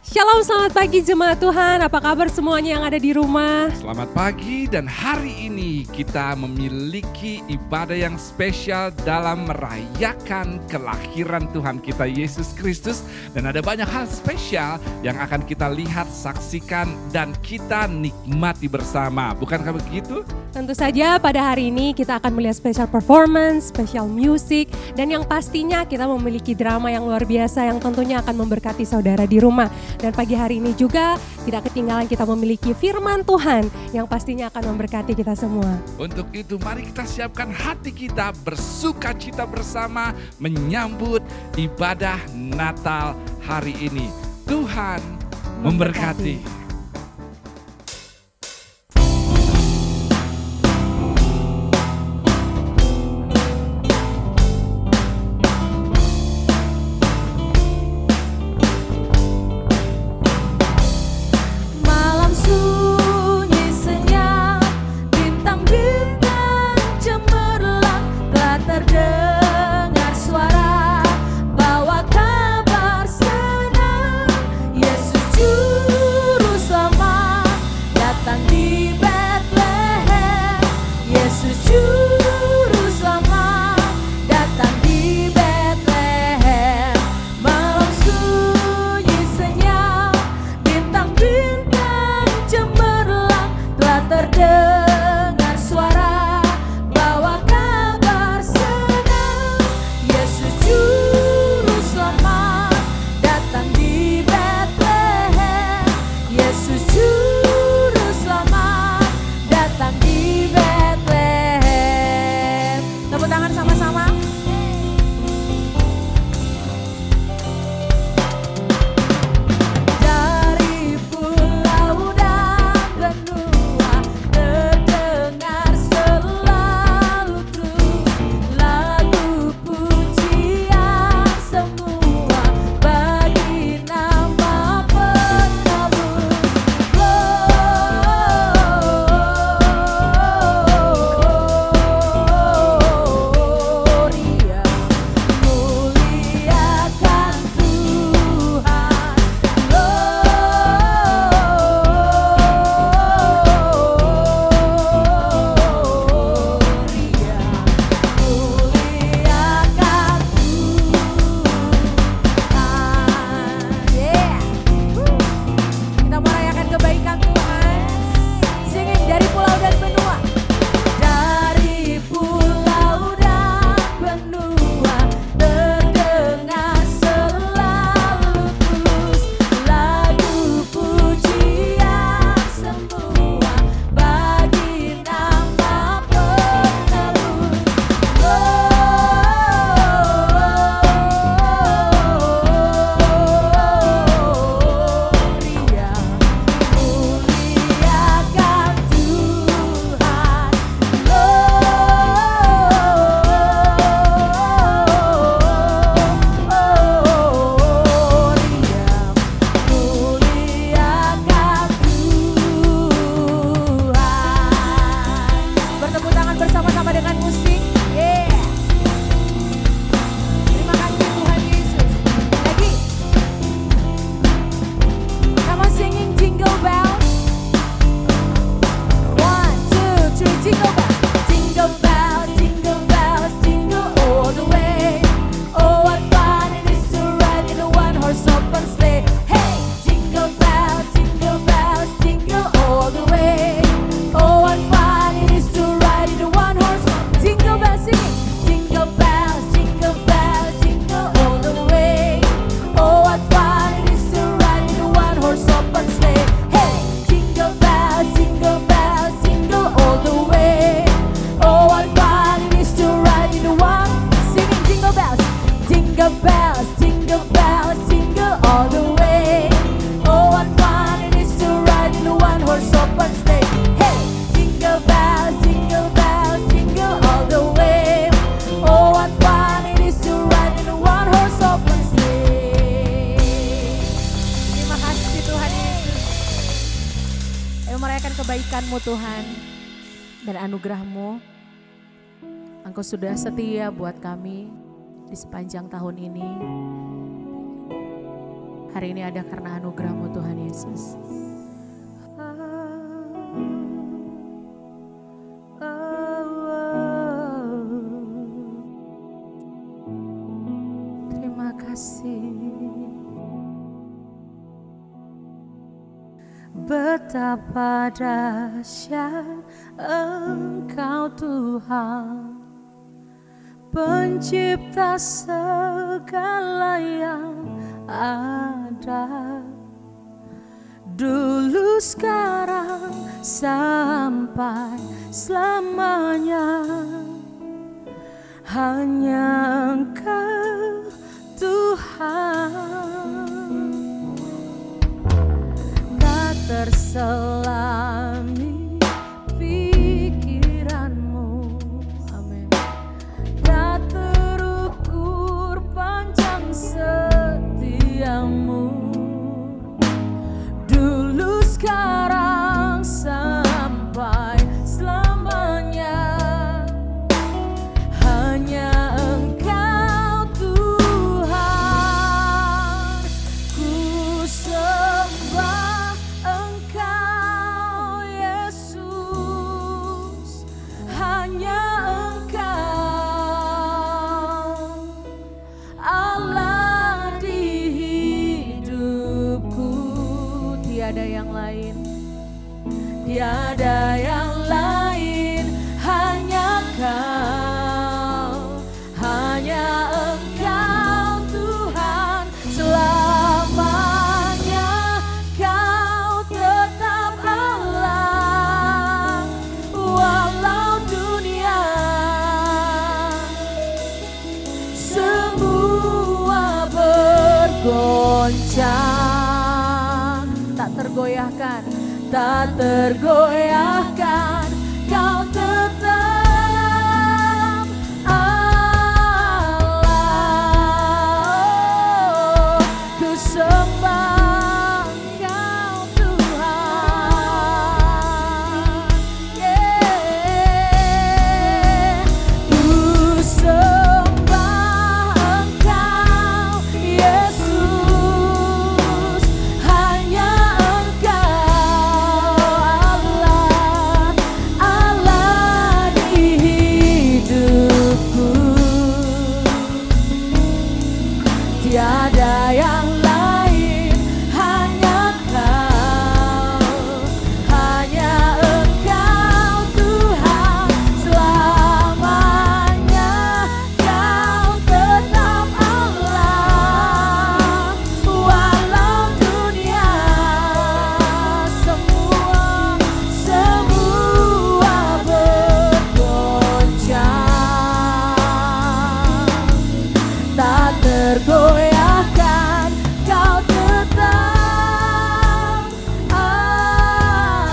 Shalom, selamat pagi jemaat Tuhan. Apa kabar semuanya yang ada di rumah? Selamat pagi, dan hari ini kita memiliki ibadah yang spesial dalam merayakan kelahiran Tuhan kita Yesus Kristus. Dan ada banyak hal spesial yang akan kita lihat, saksikan, dan kita nikmati bersama. Bukankah begitu? Tentu saja pada hari ini kita akan melihat special performance, special music, dan yang pastinya kita memiliki drama yang luar biasa yang tentunya akan memberkati saudara di rumah. Dan pagi hari ini juga tidak ketinggalan kita memiliki firman Tuhan yang pastinya akan memberkati kita semua. Untuk itu mari kita siapkan hati kita, bersuka cita bersama menyambut ibadah Natal hari ini. Tuhan memberkati. kebaikan-Mu Tuhan dan anugerah-Mu. Engkau sudah setia buat kami di sepanjang tahun ini. Hari ini ada karena anugerah-Mu Tuhan Yesus. Terima kasih. Betapa dahsyat Engkau Tuhan, Pencipta segala yang ada, dulu sekarang sampai selamanya. Hanya Engkau Tuhan, tak terselami pikiran-Mu, amin. Tak terukur panjang setia-Mu, dulu sekarang sampai selamanya. Hanya Engkau Tuhan, ku sembah Engkau Yesus. Hanya Engkau Allah di hidupku, tiada yang lain, tiada yang lain, hanya Kau, hanya Engkau Tuhan. Selamanya Kau tetap Allah, walau dunia semua bergoncang, tak tergoyahkan, tak tergoyahkan. Kau tetap Allah. Ku sembah Engkau Tuhan, yeah. Ku sembah Engkau Yesus. Hanya Engkau Allah, Allah di hidupku, tiada yang lain, hanya Kau, hanya Engkau Tuhan. Selamanya Kau tetap Allah, walau dunia semua bergoncang, tak tergoyahkan. Kau tetap Allah.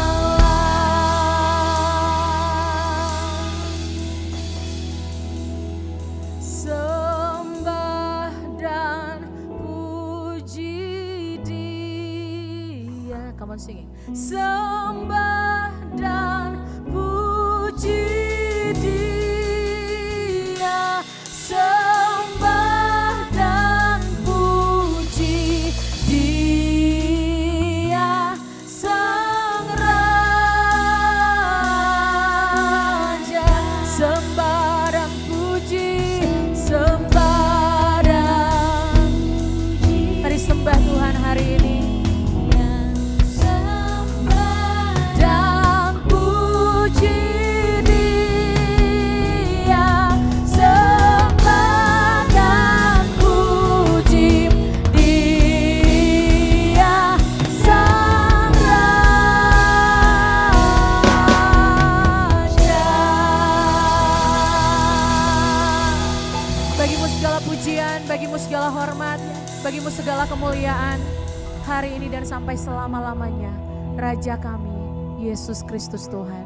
Sembah dan puji Dia. Come on singing. Sembah dan puji Dia. Sembah dan puji Dia, Sang Raja. Sembah dan puji, sembah dan puji. Mari sembah Tuhan hari ini. Sembah dan puji Dia. Sembah dan puji Dia, Sang Raja. Bagimu segala pujian, bagimu segala hormat, bagimu segala kemuliaan hari ini dan sampai selama-lamanya. Raja kami, Yesus Kristus Tuhan.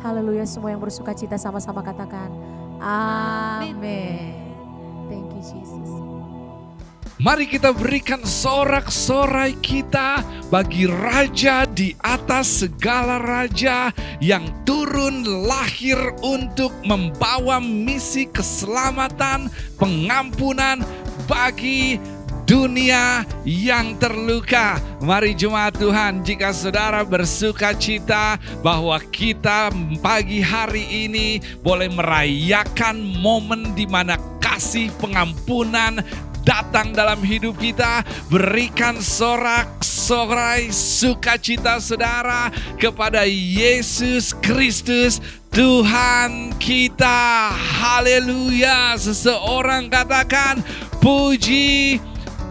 Haleluya, semua yang bersuka cita sama-sama katakan amin. Thank you Jesus. Mari kita berikan sorak-sorai kita bagi Raja di atas segala raja yang turun lahir untuk membawa misi keselamatan, pengampunan bagi dunia yang terluka. Mari jemaat Tuhan, jika saudara bersuka cita bahwa kita pagi hari ini boleh merayakan momen di mana kasih pengampunan datang dalam hidup kita, berikan sorak-sorai sukacita saudara kepada Yesus Kristus Tuhan kita. Haleluya. Seseorang katakan puji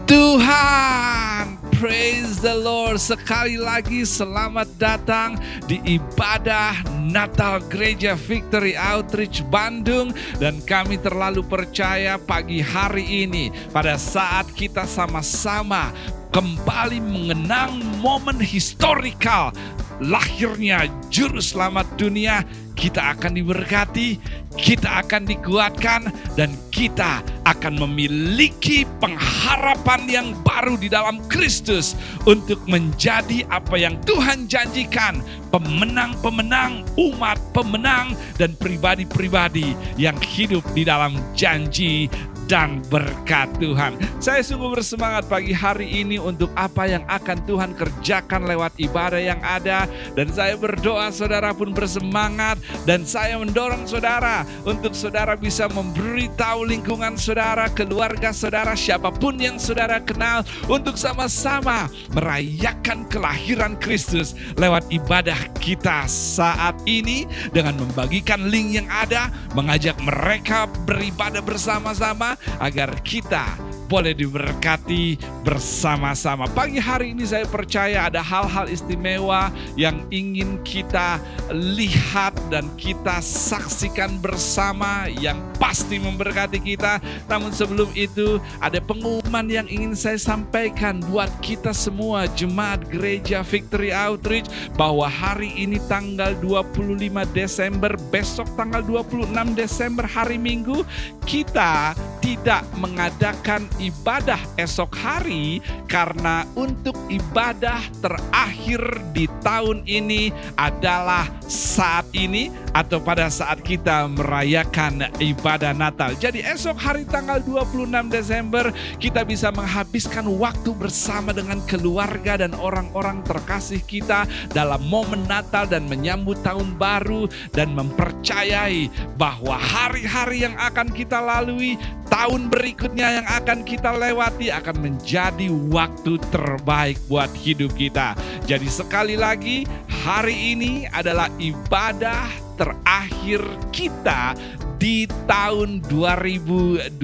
Tuhan. Praise the Lord. Sekali lagi selamat datang di ibadah Natal Gereja Victory Outreach Bandung. Dan kami terlalu percaya pagi hari ini pada saat kita sama-sama kembali mengenang momen historikal lahirnya Juru Selamat dunia, kita akan diberkati, kita akan dikuatkan, dan kita akan memiliki pengharapan yang baru di dalam Kristus untuk menjadi apa yang Tuhan janjikan, pemenang-pemenang, umat pemenang, dan pribadi-pribadi yang hidup di dalam janji dan berkat Tuhan. Saya sungguh bersemangat pagi hari ini untuk apa yang akan Tuhan kerjakan lewat ibadah yang ada. Dan saya berdoa saudara pun bersemangat. Dan saya mendorong saudara untuk saudara bisa memberitahu lingkungan saudara, keluarga saudara, siapapun yang saudara kenal, untuk sama-sama merayakan kelahiran Kristus lewat ibadah kita saat ini. Dengan membagikan link yang ada, mengajak mereka beribadah bersama-sama agar kita boleh diberkati bersama-sama. Pagi hari ini saya percaya ada hal-hal istimewa yang ingin kita lihat dan kita saksikan bersama yang pasti memberkati kita. Namun sebelum itu ada pengumuman yang ingin saya sampaikan buat kita semua jemaat gereja Victory Outreach, bahwa hari ini tanggal 25 Desember, besok tanggal 26 Desember hari Minggu, kita tidak mengadakan ibadah esok hari karena untuk ibadah terakhir di tahun ini adalah saat ini atau pada saat kita merayakan ibadah Natal. Jadi esok hari tanggal 26 Desember kita bisa menghabiskan waktu bersama dengan keluarga dan orang-orang terkasih kita dalam momen Natal dan menyambut tahun baru, dan mempercayai bahwa hari-hari yang akan kita lalui, tahun berikutnya yang akan kita lewati akan menjadi waktu terbaik buat hidup kita. Jadi sekali lagi, hari ini adalah ibadah terakhir kita di tahun 2021.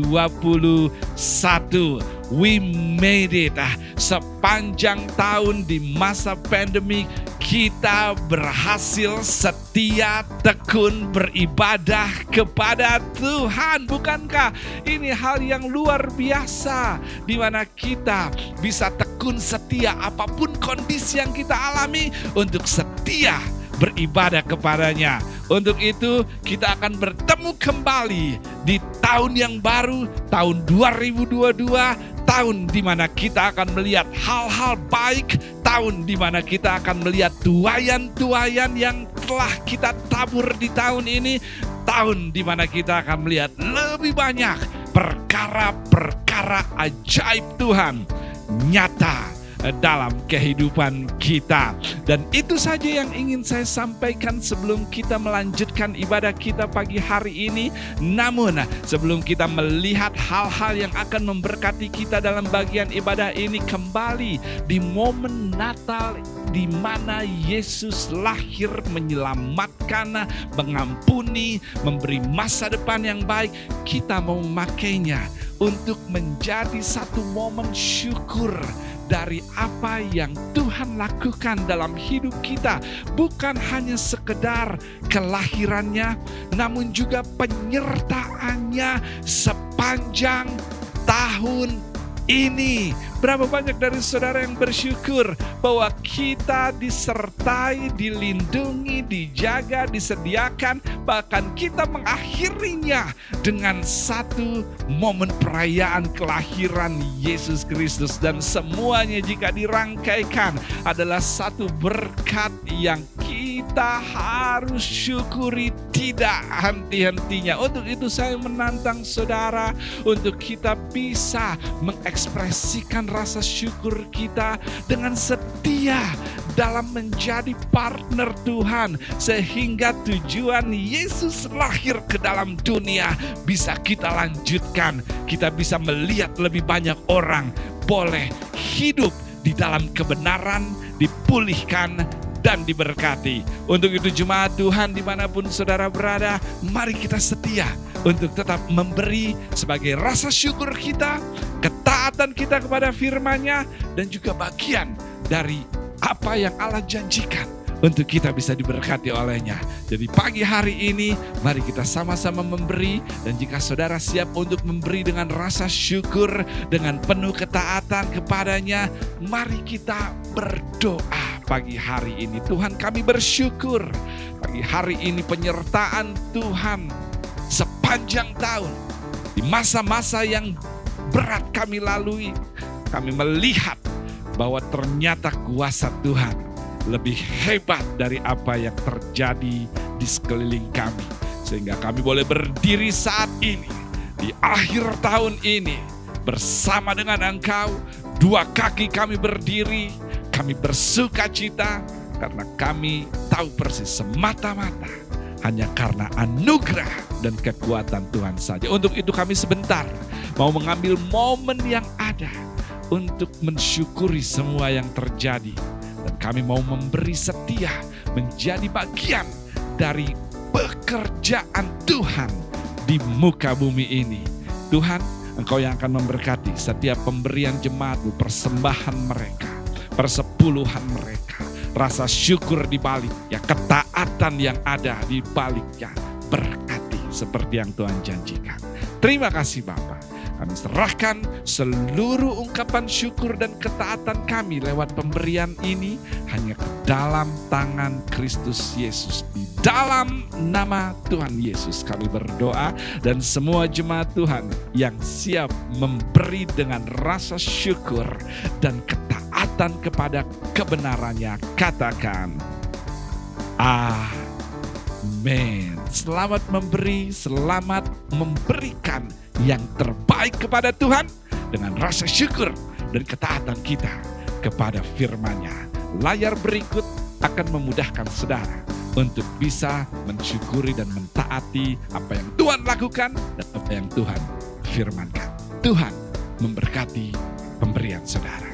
We made it. Sepanjang tahun di masa pandemi kita berhasil setia tekun beribadah kepada Tuhan. Bukankah ini hal yang luar biasa, di mana kita bisa tekun setia apapun kondisi yang kita alami untuk setia beribadah kepadanya. Untuk itu kita akan bertemu kembali di tahun yang baru, tahun 2022, tahun di mana kita akan melihat hal-hal baik, tahun di mana kita akan melihat tuayan-tuayan yang telah kita tabur di tahun ini, tahun di mana kita akan melihat lebih banyak perkara-perkara ajaib Tuhan nyata dalam kehidupan kita. Dan itu saja yang ingin saya sampaikan sebelum kita melanjutkan ibadah kita pagi hari ini. Namun sebelum kita melihat hal-hal yang akan memberkati kita dalam bagian ibadah ini, kembali di momen Natal di mana Yesus lahir menyelamatkan, mengampuni, memberi masa depan yang baik, kita mau memakainya untuk menjadi satu momen syukur dari apa yang Tuhan lakukan dalam hidup kita. Bukan hanya sekedar kelahirannya, namun juga penyertaannya sepanjang tahun ini. Berapa banyak dari saudara yang bersyukur bahwa kita disertai, dilindungi, dijaga, disediakan, bahkan kita mengakhirinya dengan satu momen perayaan kelahiran Yesus Kristus. Dan semuanya jika dirangkaikan adalah satu berkat yang kita harus syukuri tidak henti-hentinya. Untuk itu saya menantang saudara untuk kita bisa mengekspresikan rasa syukur kita dengan setia dalam menjadi partner Tuhan, sehingga tujuan Yesus lahir ke dalam dunia bisa kita lanjutkan. Kita bisa melihat lebih banyak orang boleh hidup di dalam kebenaran, dipulihkan, dan diberkati. Untuk itu jemaat Tuhan dimanapun saudara berada, mari kita setia untuk tetap memberi sebagai rasa syukur kita, ketaatan kita kepada firman-Nya, dan juga bagian dari apa yang Allah janjikan untuk kita bisa diberkati olehnya. Jadi pagi hari ini mari kita sama-sama memberi, dan jika saudara siap untuk memberi dengan rasa syukur, dengan penuh ketaatan kepadanya, mari kita berdoa pagi hari ini. Tuhan, kami bersyukur pagi hari ini penyertaan Tuhan sepanjang tahun. Di masa-masa yang berat kami lalui, kami melihat bahwa ternyata kuasa Tuhan lebih hebat dari apa yang terjadi di sekeliling kami. Sehingga kami boleh berdiri saat ini, di akhir tahun ini, bersama dengan Engkau. Dua kaki kami berdiri, kami bersuka cita, karena kami tahu persis semata-mata hanya karena anugerah dan kekuatan Tuhan saja. Untuk itu kami sebentar mau mengambil momen yang ada untuk mensyukuri semua yang terjadi. Dan kami mau memberi setia menjadi bagian dari pekerjaan Tuhan di muka bumi ini. Tuhan, Engkau yang akan memberkati setiap pemberian jemaat-Mu, persembahan mereka, persepuluhan mereka, rasa syukur di baliknya, ketaatan yang ada di baliknya. Berkati seperti yang Tuhan janjikan. Terima kasih Bapa. Kami serahkan seluruh ungkapan syukur dan ketaatan kami lewat pemberian ini hanya ke dalam tangan Kristus Yesus. Di dalam nama Tuhan Yesus kami berdoa, dan semua jemaat Tuhan yang siap memberi dengan rasa syukur dan ketaatan kepada kebenarannya, katakan amin. Selamat memberi, selamat memberikan yang terbaik kepada Tuhan dengan rasa syukur dan ketaatan kita kepada firman-Nya. Layar berikut akan memudahkan saudara untuk bisa mensyukuri dan mentaati apa yang Tuhan lakukan dan apa yang Tuhan firmankan. Tuhan memberkati pemberian saudara.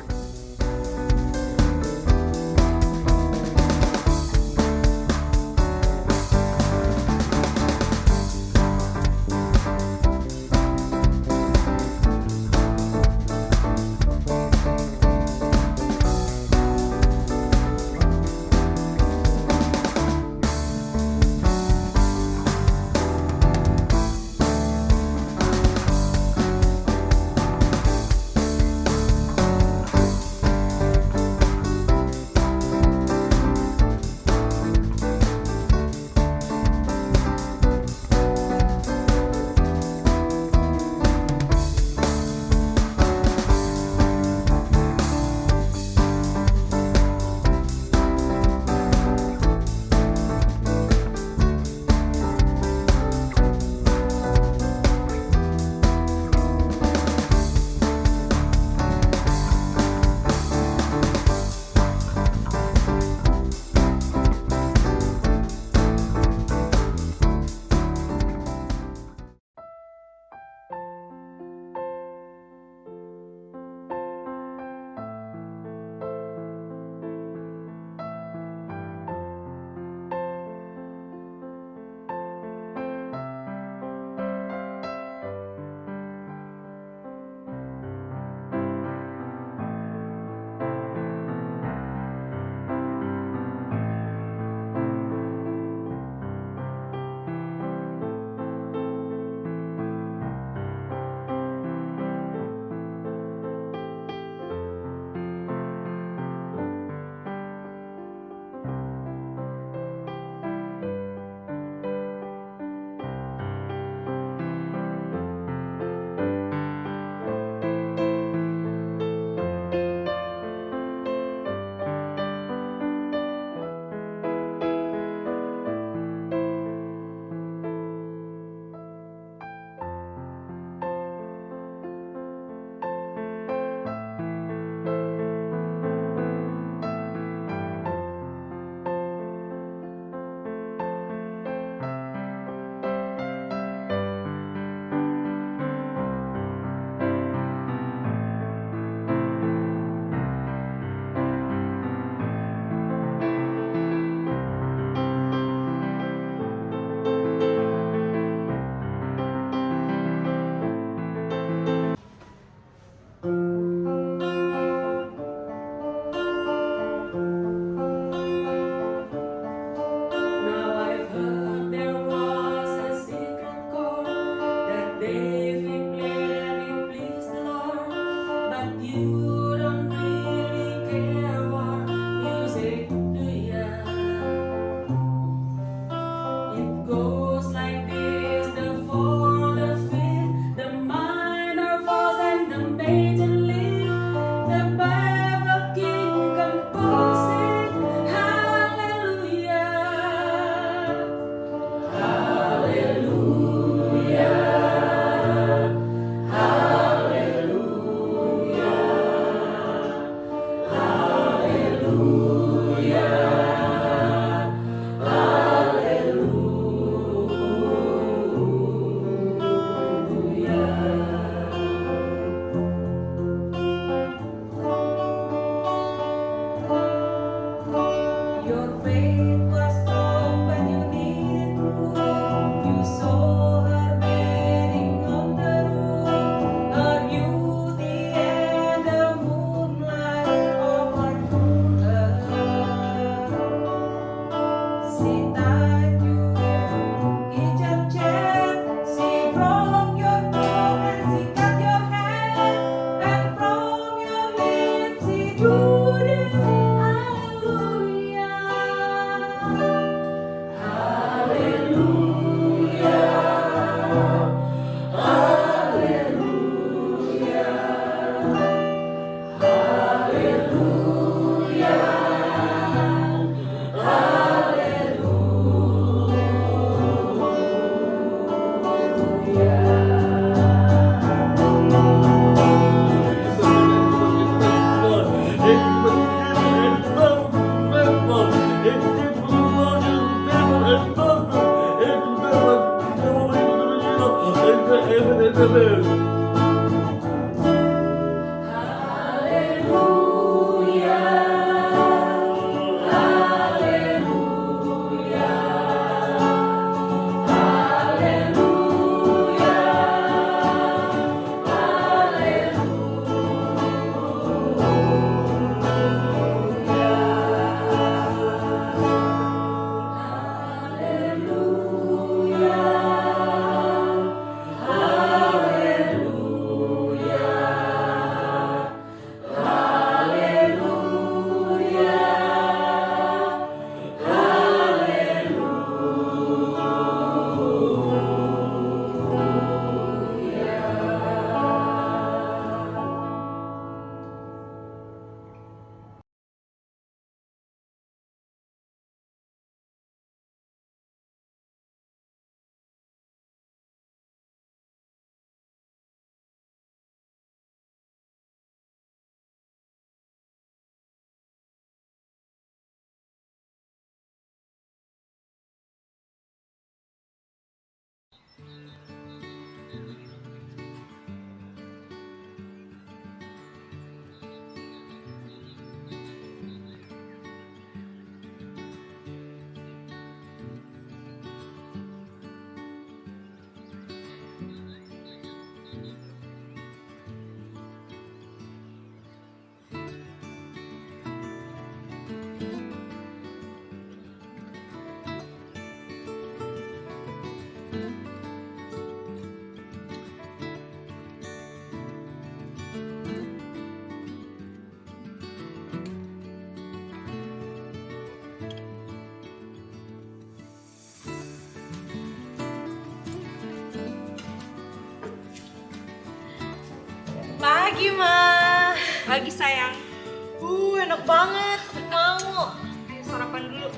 Pagi, Ma. Pagi sayang. Enak banget. Mau. Ayo sarapan dulu.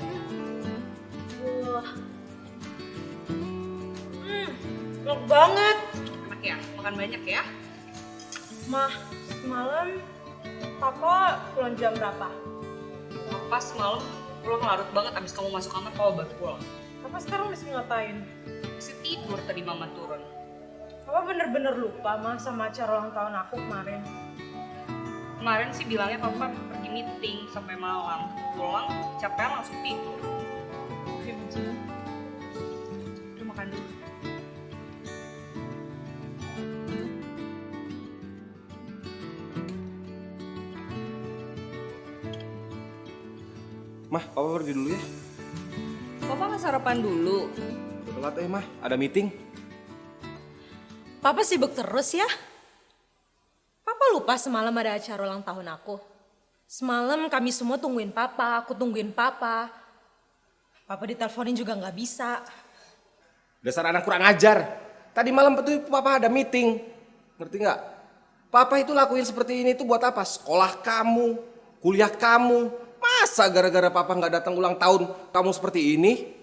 Wah. Enak banget. Enak ya, makan banyak ya. Ma, semalam Papa pulang jam berapa? Pas malam pulang larut banget abis kamu masuk kamar kau baru pulang. Papa sekarang masih ngapain? Masih tidur tadi mama turun. Papa bener-bener lupa, Ma, sama acara ulang tahun aku kemarin. Kemarin sih bilangnya papa pergi meeting sampai malam. Pulang capek langsung tidur. Oke, begini. Udah makan dulu. Mah, Papa pergi dulu ya. Papa nggak sarapan dulu? Udah telat Mah, ada meeting. Papa sibuk terus ya? Papa lupa semalam ada acara ulang tahun aku. Semalam kami semua tungguin Papa, aku tungguin Papa. Papa diteleponin juga nggak bisa. Dasar anak kurang ajar. Tadi malam betul Papa ada meeting. Ngerti nggak? Papa itu lakuin seperti ini tuh buat apa? Sekolah kamu, kuliah kamu. Masa gara-gara Papa nggak datang ulang tahun kamu seperti ini?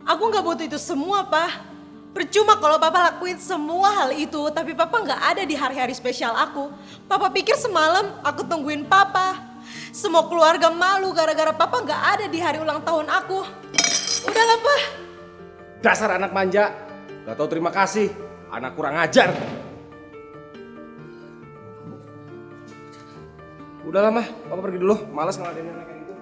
Aku nggak butuh itu semua, Pak. Percuma kalau Papa lakuin semua hal itu, tapi Papa nggak ada di hari-hari spesial aku. Papa pikir semalam aku tungguin Papa. Semua keluarga malu gara-gara Papa nggak ada di hari ulang tahun aku. Udahlah, Pak. Dasar anak manja. Gak tahu terima kasih. Anak kurang ajar. Udahlah Mah, Papa pergi dulu. Malas ngeladenin anak kayak gitu.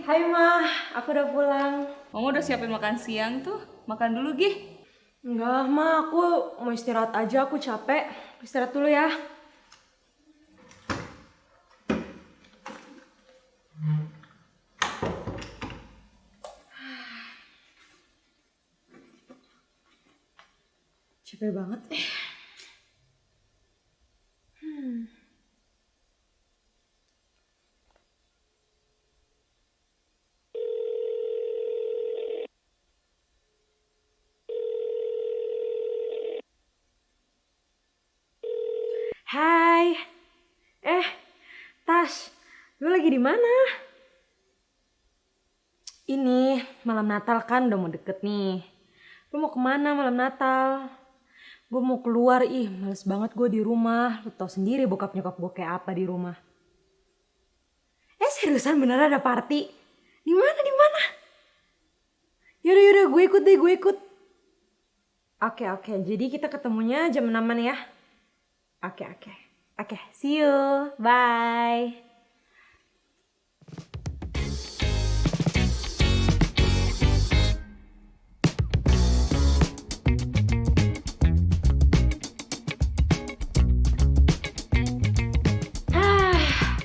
Hai Ma, aku udah pulang. Mama udah siapin makan siang tuh. Makan dulu Gih. Enggak Ma, aku mau istirahat aja, aku capek. Istirahat dulu ya. Capek banget eh. Hai. Tas, lu lagi di mana? Ini malam Natal kan udah mau deket nih. Lu mau kemana malam Natal? Gue mau keluar, males banget gue di rumah. Lu tau sendiri bokap nyokap gue kayak apa di rumah. Seriusan beneran ada party? Di mana? Yaudah, gue ikut deh, gue ikut. Oke, jadi kita ketemunya jam 6-an ya. Oke, see you, bye.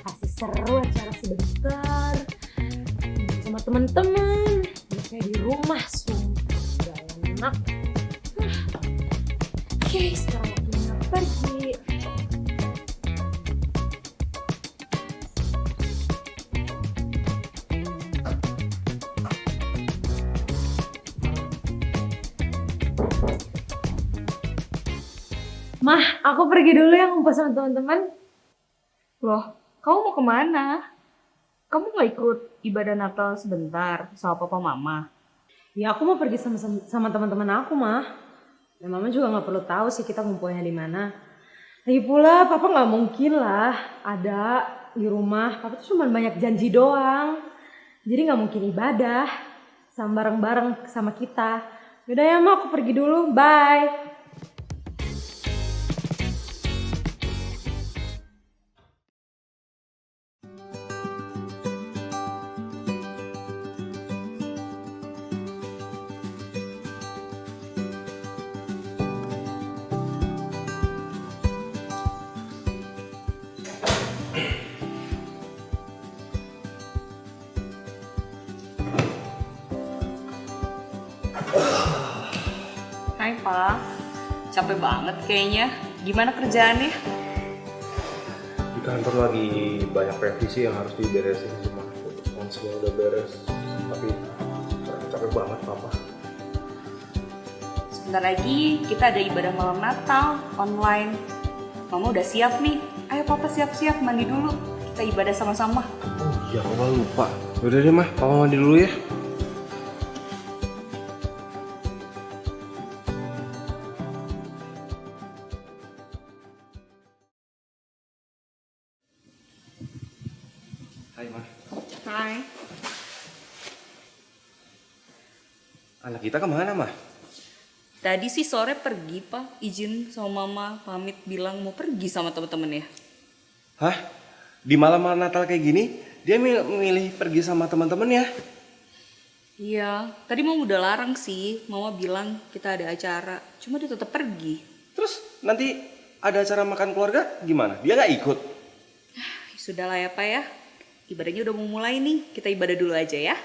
Pasti seru acara sebentar sama teman-teman. Kayak di rumah, sumpah gak enak. Oke, sekarang waktunya pergi. Mah, aku pergi dulu ya ngumpul sama teman-teman. Loh, kamu mau kemana? Kamu gak ikut ibadah Natal sebentar sama papa mama? Ya aku mau pergi sama teman-teman aku, Mah. Dan Mama juga nggak perlu tahu sih kita ngumpulnya di mana. Lagi pula Papa nggak mungkin lah ada di rumah. Papa tuh cuma banyak janji doang. Jadi nggak mungkin ibadah sama bareng-bareng sama kita. Yaudah ya Ma, aku pergi dulu. Bye. Hai Pak, capek banget kayaknya. Gimana kerjaannya? Di kantor lagi banyak revisi yang harus diberesin cuma semua udah beres. Tapi capek banget papa. Sebentar lagi kita ada ibadah malam Natal online. Mama udah siap nih. Ayo Papa siap-siap mandi dulu. Kita ibadah sama-sama. Oh iya, papa lupa. Udah deh mah, papa mandi dulu ya. Hai mah. Hai. Anak kita kemana mah? Tadi sih sore pergi Pak, izin sama Mama, pamit bilang mau pergi sama temen-temennya. Hah? Di malam Natal kayak gini, dia milih pergi sama teman-teman ya? Iya, tadi Mama udah larang sih. Mama bilang kita ada acara, cuma dia tetap pergi. Terus nanti ada acara makan keluarga gimana? Dia nggak ikut? Sudahlah ya Pak ya, ibadahnya udah mau mulai nih. Kita ibadah dulu aja ya.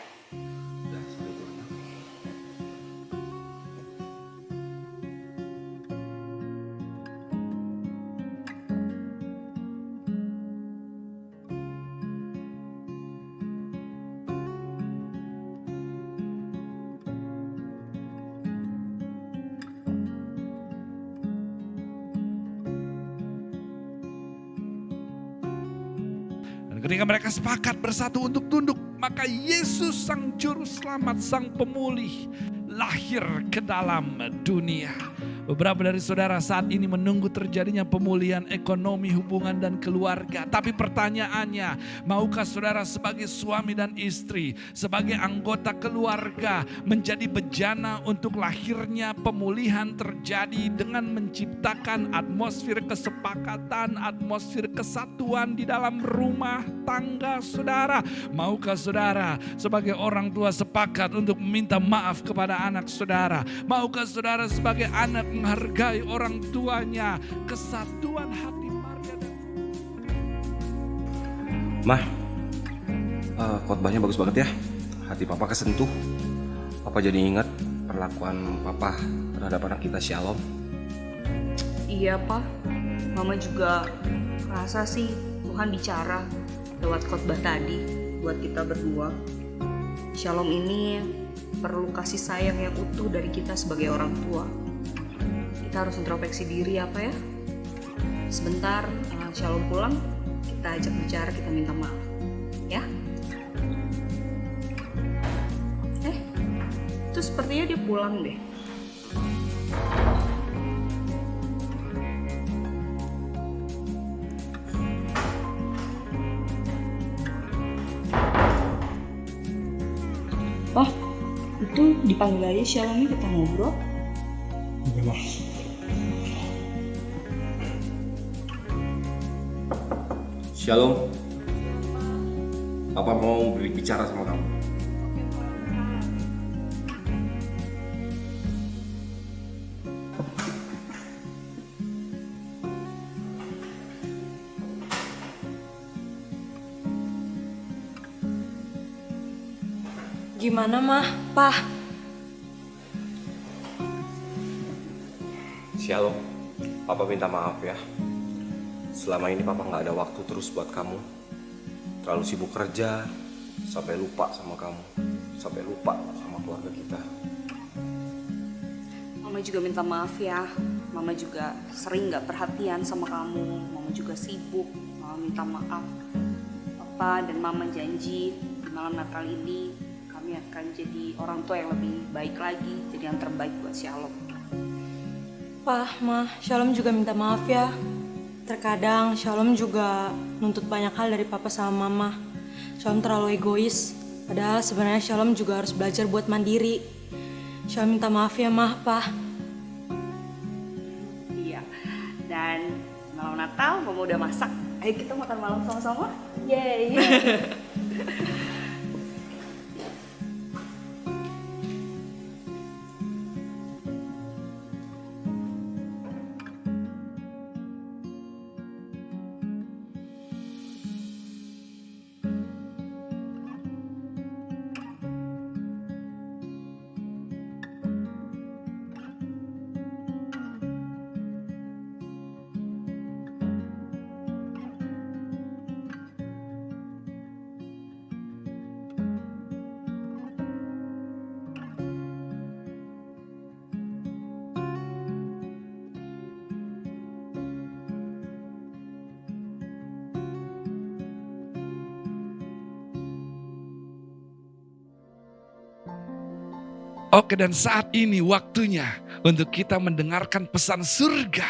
Ketika mereka sepakat bersatu untuk tunduk, maka Yesus Sang Juru Selamat, Sang Pemulih lahir ke dalam dunia. Beberapa dari saudara saat ini menunggu terjadinya pemulihan ekonomi, hubungan dan keluarga. Tapi pertanyaannya, maukah saudara sebagai suami dan istri, sebagai anggota keluarga menjadi bejana untuk lahirnya pemulihan terjadi dengan menciptakan atmosfer kesepakatan, atmosfer kesatuan di dalam rumah tangga saudara? Maukah saudara sebagai orang tua sepakat untuk meminta maaf kepada anak saudara? Maukah saudara sebagai anak menghargai orang tuanya? Kesatuan hati Maria dan Mah, khotbahnya bagus banget ya. Hati papa kesentuh. Papa jadi ingat perlakuan papa terhadap anak kita Shalom. Iya Pak, Mama juga rasa sih Tuhan bicara lewat khotbah tadi buat kita berdua. Shalom ini perlu kasih sayang yang utuh dari kita sebagai orang tua. Kita harus introspeksi diri apa ya. Sebentar Shalom pulang, kita ajak bicara, kita minta maaf. Ya. Itu sepertinya dia pulang deh. gitu dipanggil aja Shalomnya kita ngobrol. Shalom. Papa mau berbicara sama kamu. Gimana mah, Pah? Shalom. Papa minta maaf ya. Selama ini Papa nggak ada waktu terus buat kamu. Terlalu sibuk kerja, sampai lupa sama kamu. Sampai lupa sama keluarga kita. Mama juga minta maaf ya. Mama juga sering gak perhatian sama kamu. Mama juga sibuk. Mama minta maaf. Papa dan Mama janji di malam Natal ini kami akan jadi orang tua yang lebih baik lagi. Jadi yang terbaik buat Shalom. Pah, Mah, Shalom juga minta maaf ya. Terkadang Shalom juga nuntut banyak hal dari Papa sama Mama. Shalom terlalu egois. Padahal sebenarnya Shalom juga harus belajar buat mandiri. Shalom minta maaf ya, Mah, Pah. Iya. Dan malam Natal Mama udah masak. Ayo kita makan malam sama-sama. Yeay. Oke, dan saat ini waktunya untuk kita mendengarkan pesan surga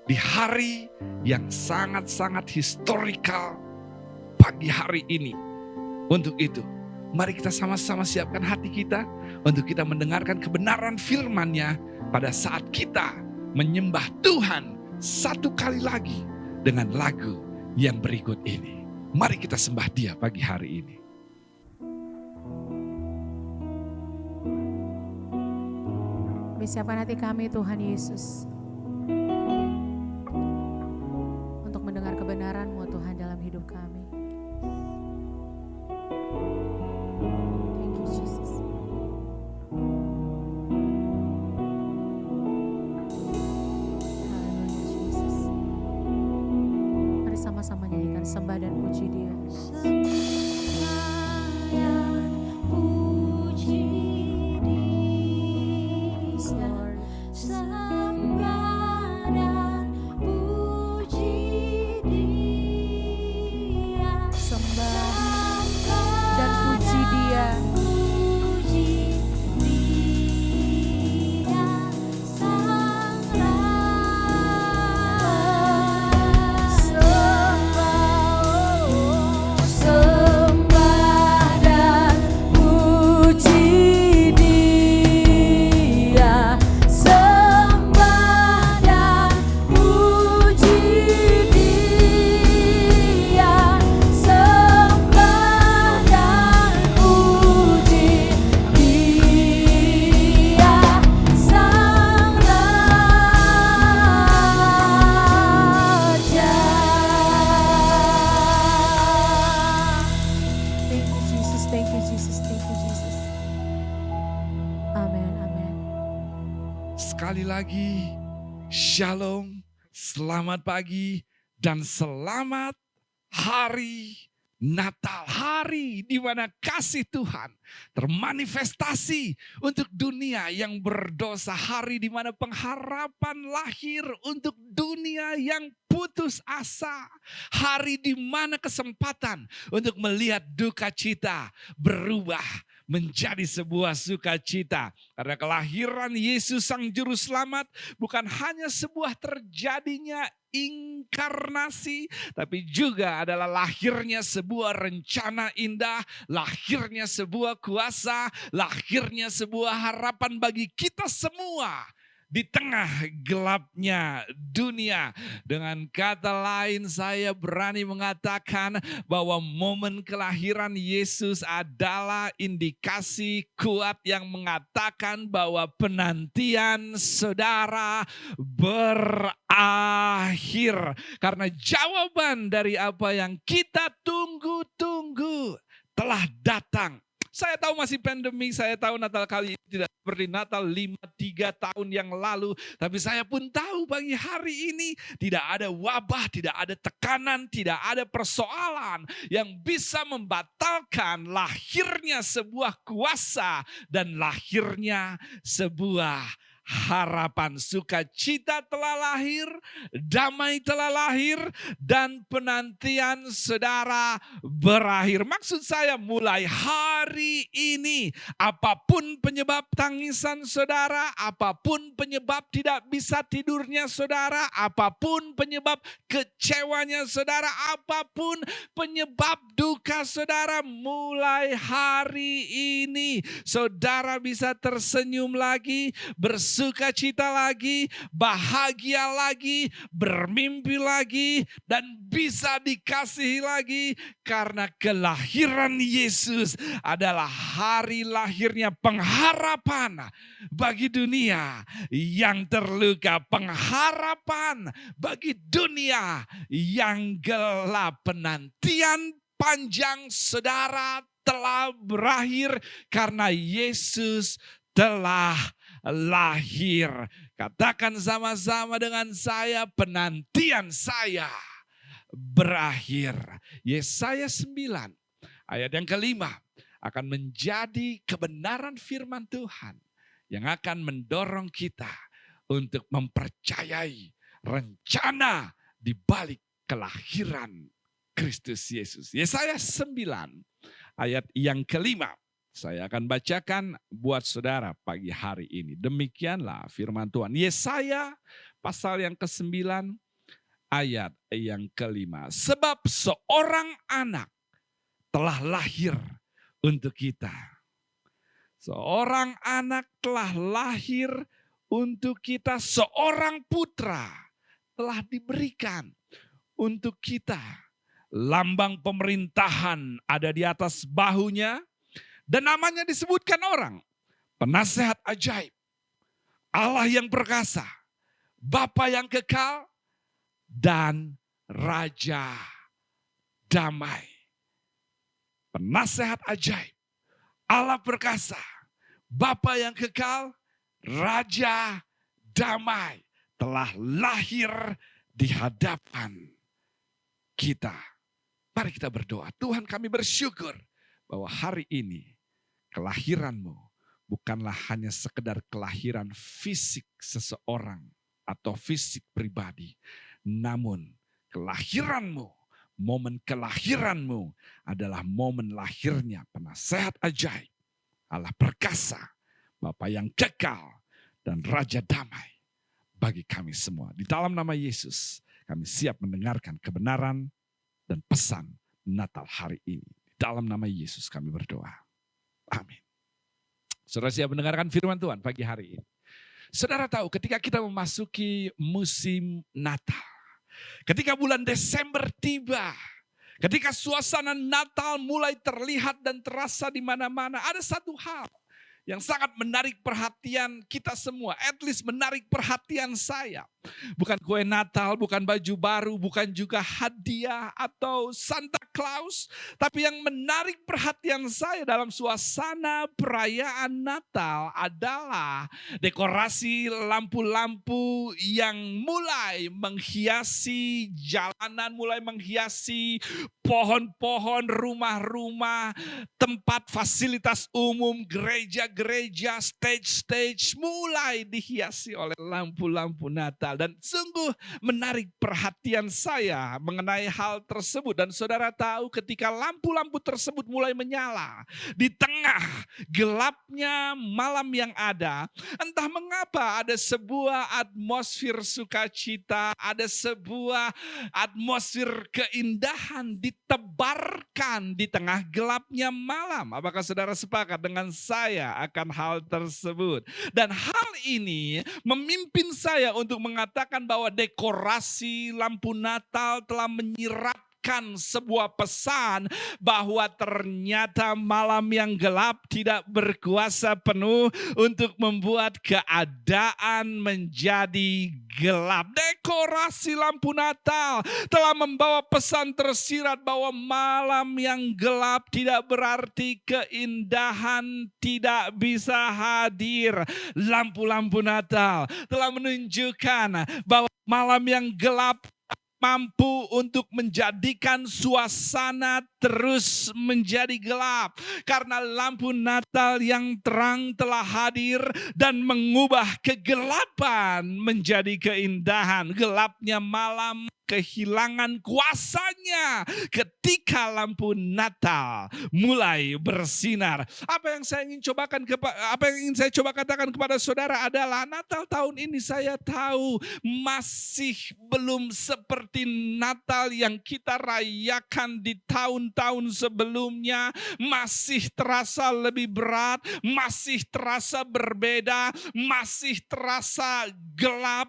di hari yang sangat-sangat historikal pagi hari ini. Untuk itu, mari kita sama-sama siapkan hati kita untuk kita mendengarkan kebenaran firman-Nya pada saat kita menyembah Tuhan satu kali lagi dengan lagu yang berikut ini. Mari kita sembah Dia pagi hari ini. Siapkan hati kami Tuhan Yesus untuk mendengar kebenaran-Mu Tuhan dalam hidup kami. Thank you Jesus. Haleluya Jesus. Mari sama-sama nyanyikan sembah dan puji Dia. Sekali lagi, Shalom, selamat pagi, dan selamat hari Natal. Hari di mana kasih Tuhan termanifestasi untuk dunia yang berdosa. Hari di mana pengharapan lahir untuk dunia yang putus asa. Hari di mana kesempatan untuk melihat duka cita berubah menjadi sebuah sukacita. Karena kelahiran Yesus Sang Juru Selamat bukan hanya sebuah terjadinya inkarnasi, tapi juga adalah lahirnya sebuah rencana indah, lahirnya sebuah kuasa, lahirnya sebuah harapan bagi kita semua di tengah gelapnya dunia. Dengan kata lain, saya berani mengatakan bahwa momen kelahiran Yesus adalah indikasi kuat yang mengatakan bahwa penantian saudara berakhir. Karena jawaban dari apa yang kita tunggu-tunggu telah datang. Saya tahu masih pandemi, saya tahu Natal kali ini tidak seperti Natal 3 tahun yang lalu. Tapi saya pun tahu pagi hari ini tidak ada wabah, tidak ada tekanan, tidak ada persoalan yang bisa membatalkan lahirnya sebuah kuasa dan lahirnya sebuah harapan. Sukacita telah lahir, damai telah lahir, dan penantian saudara berakhir. Maksud saya mulai hari ini, apapun penyebab tangisan saudara, apapun penyebab tidak bisa tidurnya saudara, apapun penyebab kecewanya saudara, apapun penyebab duka saudara, mulai hari ini saudara bisa tersenyum lagi, bersukacita lagi, bahagia lagi, bermimpi lagi, dan bisa dikasihi lagi. Karena kelahiran Yesus adalah hari lahirnya pengharapan bagi dunia yang terluka, pengharapan bagi dunia yang gelap. Penantian panjang saudara telah berakhir karena Yesus telah lahir. Katakan sama-sama dengan saya, penantian saya berakhir. Yesaya 9 ayat yang kelima akan menjadi kebenaran firman Tuhan yang akan mendorong kita untuk mempercayai rencana di balik kelahiran Kristus Yesus. Yesaya 9 ayat yang kelima. Saya akan bacakan buat saudara pagi hari ini. Demikianlah firman Tuhan. Yesaya pasal yang ke-9 ayat yang kelima. Sebab seorang anak telah lahir untuk kita. Seorang anak telah lahir untuk kita. Seorang putra telah diberikan untuk kita. Lambang pemerintahan ada di atas bahunya. Dan namanya disebutkan orang, penasehat ajaib, Allah yang perkasa, Bapa yang kekal, dan Raja damai. Penasehat ajaib, Allah perkasa, Bapa yang kekal, Raja damai telah lahir di hadapan kita. Mari kita berdoa. Tuhan, kami bersyukur bahwa hari ini kelahiranmu bukanlah hanya sekedar kelahiran fisik seseorang atau fisik pribadi. Namun kelahiranmu, momen kelahiranmu adalah momen lahirnya penasehat ajaib, Allah perkasa, Bapa yang kekal, dan Raja damai bagi kami semua. Di dalam nama Yesus kami siap mendengarkan kebenaran dan pesan Natal hari ini. Di dalam nama Yesus kami berdoa. Amin. Saudara siap mendengarkan firman Tuhan pagi hari ini. Saudara tahu ketika kita memasuki musim Natal, ketika bulan Desember tiba, ketika suasana Natal mulai terlihat dan terasa di mana-mana, ada satu hal yang sangat menarik perhatian kita semua, at least menarik perhatian saya. Bukan kue Natal, bukan baju baru, bukan juga hadiah atau Santa Claus. Tapi yang menarik perhatian saya dalam suasana perayaan Natal adalah dekorasi lampu-lampu yang mulai menghiasi jalanan, mulai menghiasi pohon-pohon, rumah-rumah, tempat fasilitas umum, gereja-gereja, stage-stage mulai dihiasi oleh lampu-lampu Natal. Dan Dan sungguh menarik perhatian saya mengenai hal tersebut. Dan saudara tahu ketika lampu-lampu tersebut mulai menyala di tengah gelapnya malam yang ada, entah mengapa ada sebuah atmosfer sukacita, ada sebuah atmosfer keindahan ditebarkan di tengah gelapnya malam. Apakah saudara sepakat dengan saya akan hal tersebut? Dan hal ini memimpin saya untuk mengatakan bahwa dekorasi lampu Natal telah menyerap sebuah pesan bahwa ternyata malam yang gelap tidak berkuasa penuh untuk membuat keadaan menjadi gelap. Dekorasi lampu Natal telah membawa pesan tersirat bahwa malam yang gelap tidak berarti keindahan tidak bisa hadir. Lampu-lampu Natal telah menunjukkan bahwa malam yang gelap mampu untuk menjadikan suasana terus menjadi gelap. Karena lampu Natal yang terang telah hadir dan mengubah kegelapan menjadi keindahan. Gelapnya malam kehilangan kuasanya ketika lampu Natal mulai bersinar. Apa yang saya ingin coba katakan kepada saudara adalah Natal tahun ini saya tahu masih belum seperti Natal yang kita rayakan di tahun-tahun sebelumnya. Masih terasa lebih berat, masih terasa berbeda, masih terasa gelap.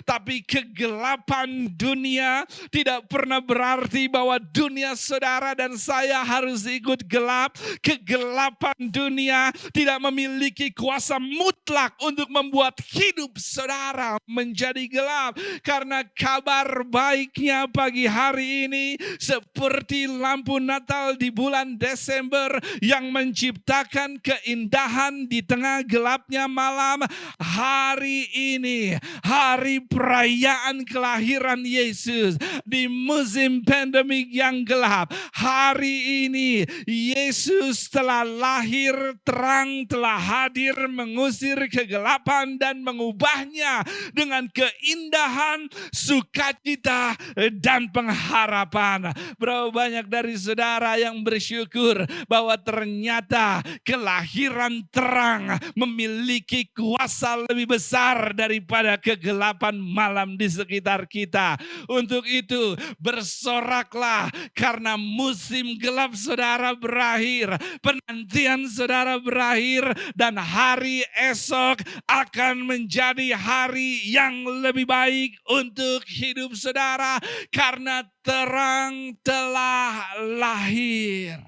Tapi kegelapan dunia tidak pernah berarti bahwa dunia saudara dan saya harus ikut gelap. Kegelapan dunia tidak memiliki kuasa mutlak untuk membuat hidup saudara menjadi gelap. Karena kabar baiknya pagi hari ini seperti lampu Natal di bulan Desember yang menciptakan keindahan di tengah gelapnya malam. Hari ini, hari perayaan kelahiran Yesus di musim pandemik yang gelap. Hari ini Yesus telah lahir, terang telah hadir mengusir kegelapan dan mengubahnya dengan keindahan, sukacita dan pengharapan. Berapa banyak dari saudara yang bersyukur bahwa ternyata kelahiran terang memiliki kuasa lebih besar daripada kegelapan malam di sekitar kita. Untuk itu bersoraklah karena musim gelap saudara berakhir, penantian saudara berakhir, dan hari esok akan menjadi hari yang lebih baik untuk hidup saudara karena terang telah lahir.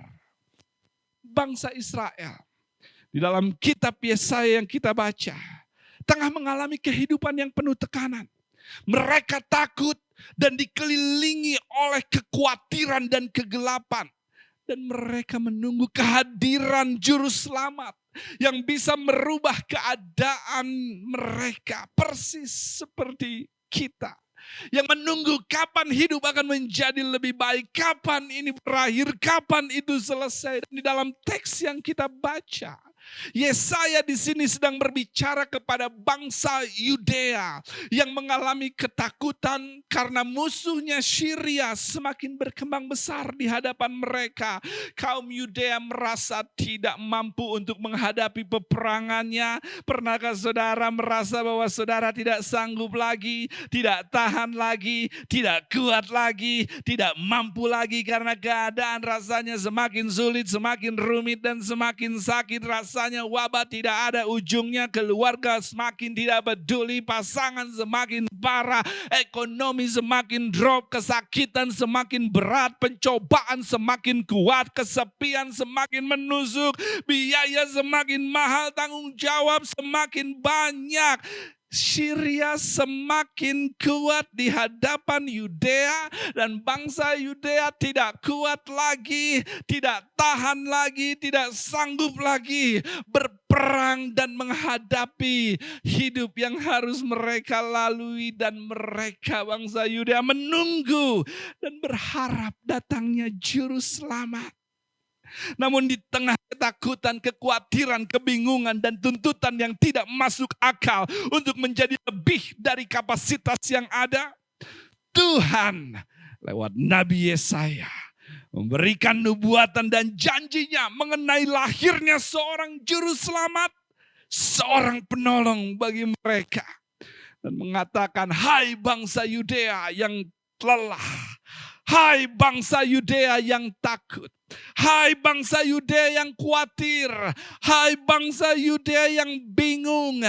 Bangsa Israel di dalam kitab Yesaya yang kita baca tengah mengalami kehidupan yang penuh tekanan. Mereka takut dan dikelilingi oleh kekhawatiran dan kegelapan. Dan mereka menunggu kehadiran juru selamat yang bisa merubah keadaan mereka. Persis seperti kita yang menunggu kapan hidup akan menjadi lebih baik, kapan ini berakhir, kapan itu selesai. Dan di dalam teks yang kita baca, Yesaya di sini sedang berbicara kepada bangsa Yudea yang mengalami ketakutan karena musuhnya Syria semakin berkembang besar di hadapan mereka. Kaum Yudea merasa tidak mampu untuk menghadapi peperangannya. Pernahkah saudara merasa bahwa saudara tidak sanggup lagi, tidak tahan lagi, tidak kuat lagi, tidak mampu lagi karena keadaan rasanya semakin sulit, semakin rumit dan semakin sakit. Rasanya wabah tidak ada ujungnya, keluarga semakin tidak peduli, pasangan semakin parah, ekonomi semakin drop, kesakitan semakin berat, pencobaan semakin kuat, kesepian semakin menusuk, biaya semakin mahal, tanggung jawab semakin banyak. Syria semakin kuat di hadapan Yudea dan bangsa Yudea tidak kuat lagi, tidak tahan lagi, tidak sanggup lagi berperang dan menghadapi hidup yang harus mereka lalui. Dan mereka bangsa Yudea menunggu dan berharap datangnya juru selamat. Namun di tengah ketakutan, kekhawatiran, kebingungan, dan tuntutan yang tidak masuk akal untuk menjadi lebih dari kapasitas yang ada, Tuhan lewat Nabi Yesaya memberikan nubuatan dan janjinya mengenai lahirnya seorang juru selamat, seorang penolong bagi mereka. Dan mengatakan, hai bangsa Yudea yang lelah, hai bangsa Yudea yang takut, hai bangsa Yudea yang khawatir, hai bangsa Yudea yang bingung.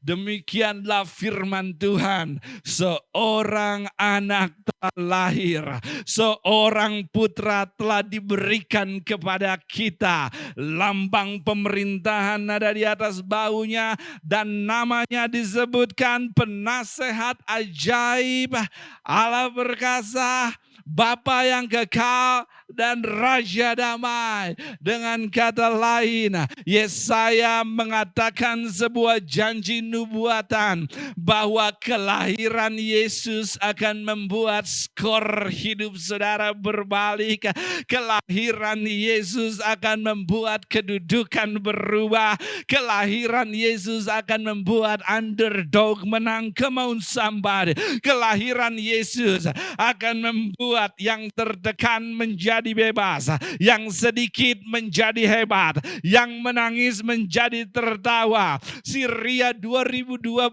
Demikianlah firman Tuhan, seorang anak telah lahir, seorang putra telah diberikan kepada kita. Lambang pemerintahan ada di atas bahunya dan namanya disebutkan Penasehat Ajaib, Allah Perkasa, Bapa yang kekal, dan Raja Damai. Dengan kata lain, Yesaya mengatakan sebuah janji nubuatan bahwa kelahiran Yesus akan membuat skor hidup saudara berbalik. Kelahiran Yesus akan membuat kedudukan berubah. Kelahiran Yesus akan membuat underdog menang. Come on somebody. Kelahiran Yesus akan membuat yang tertekan menjadi bebas, yang sedikit menjadi hebat, yang menangis menjadi tertawa. Syria 2021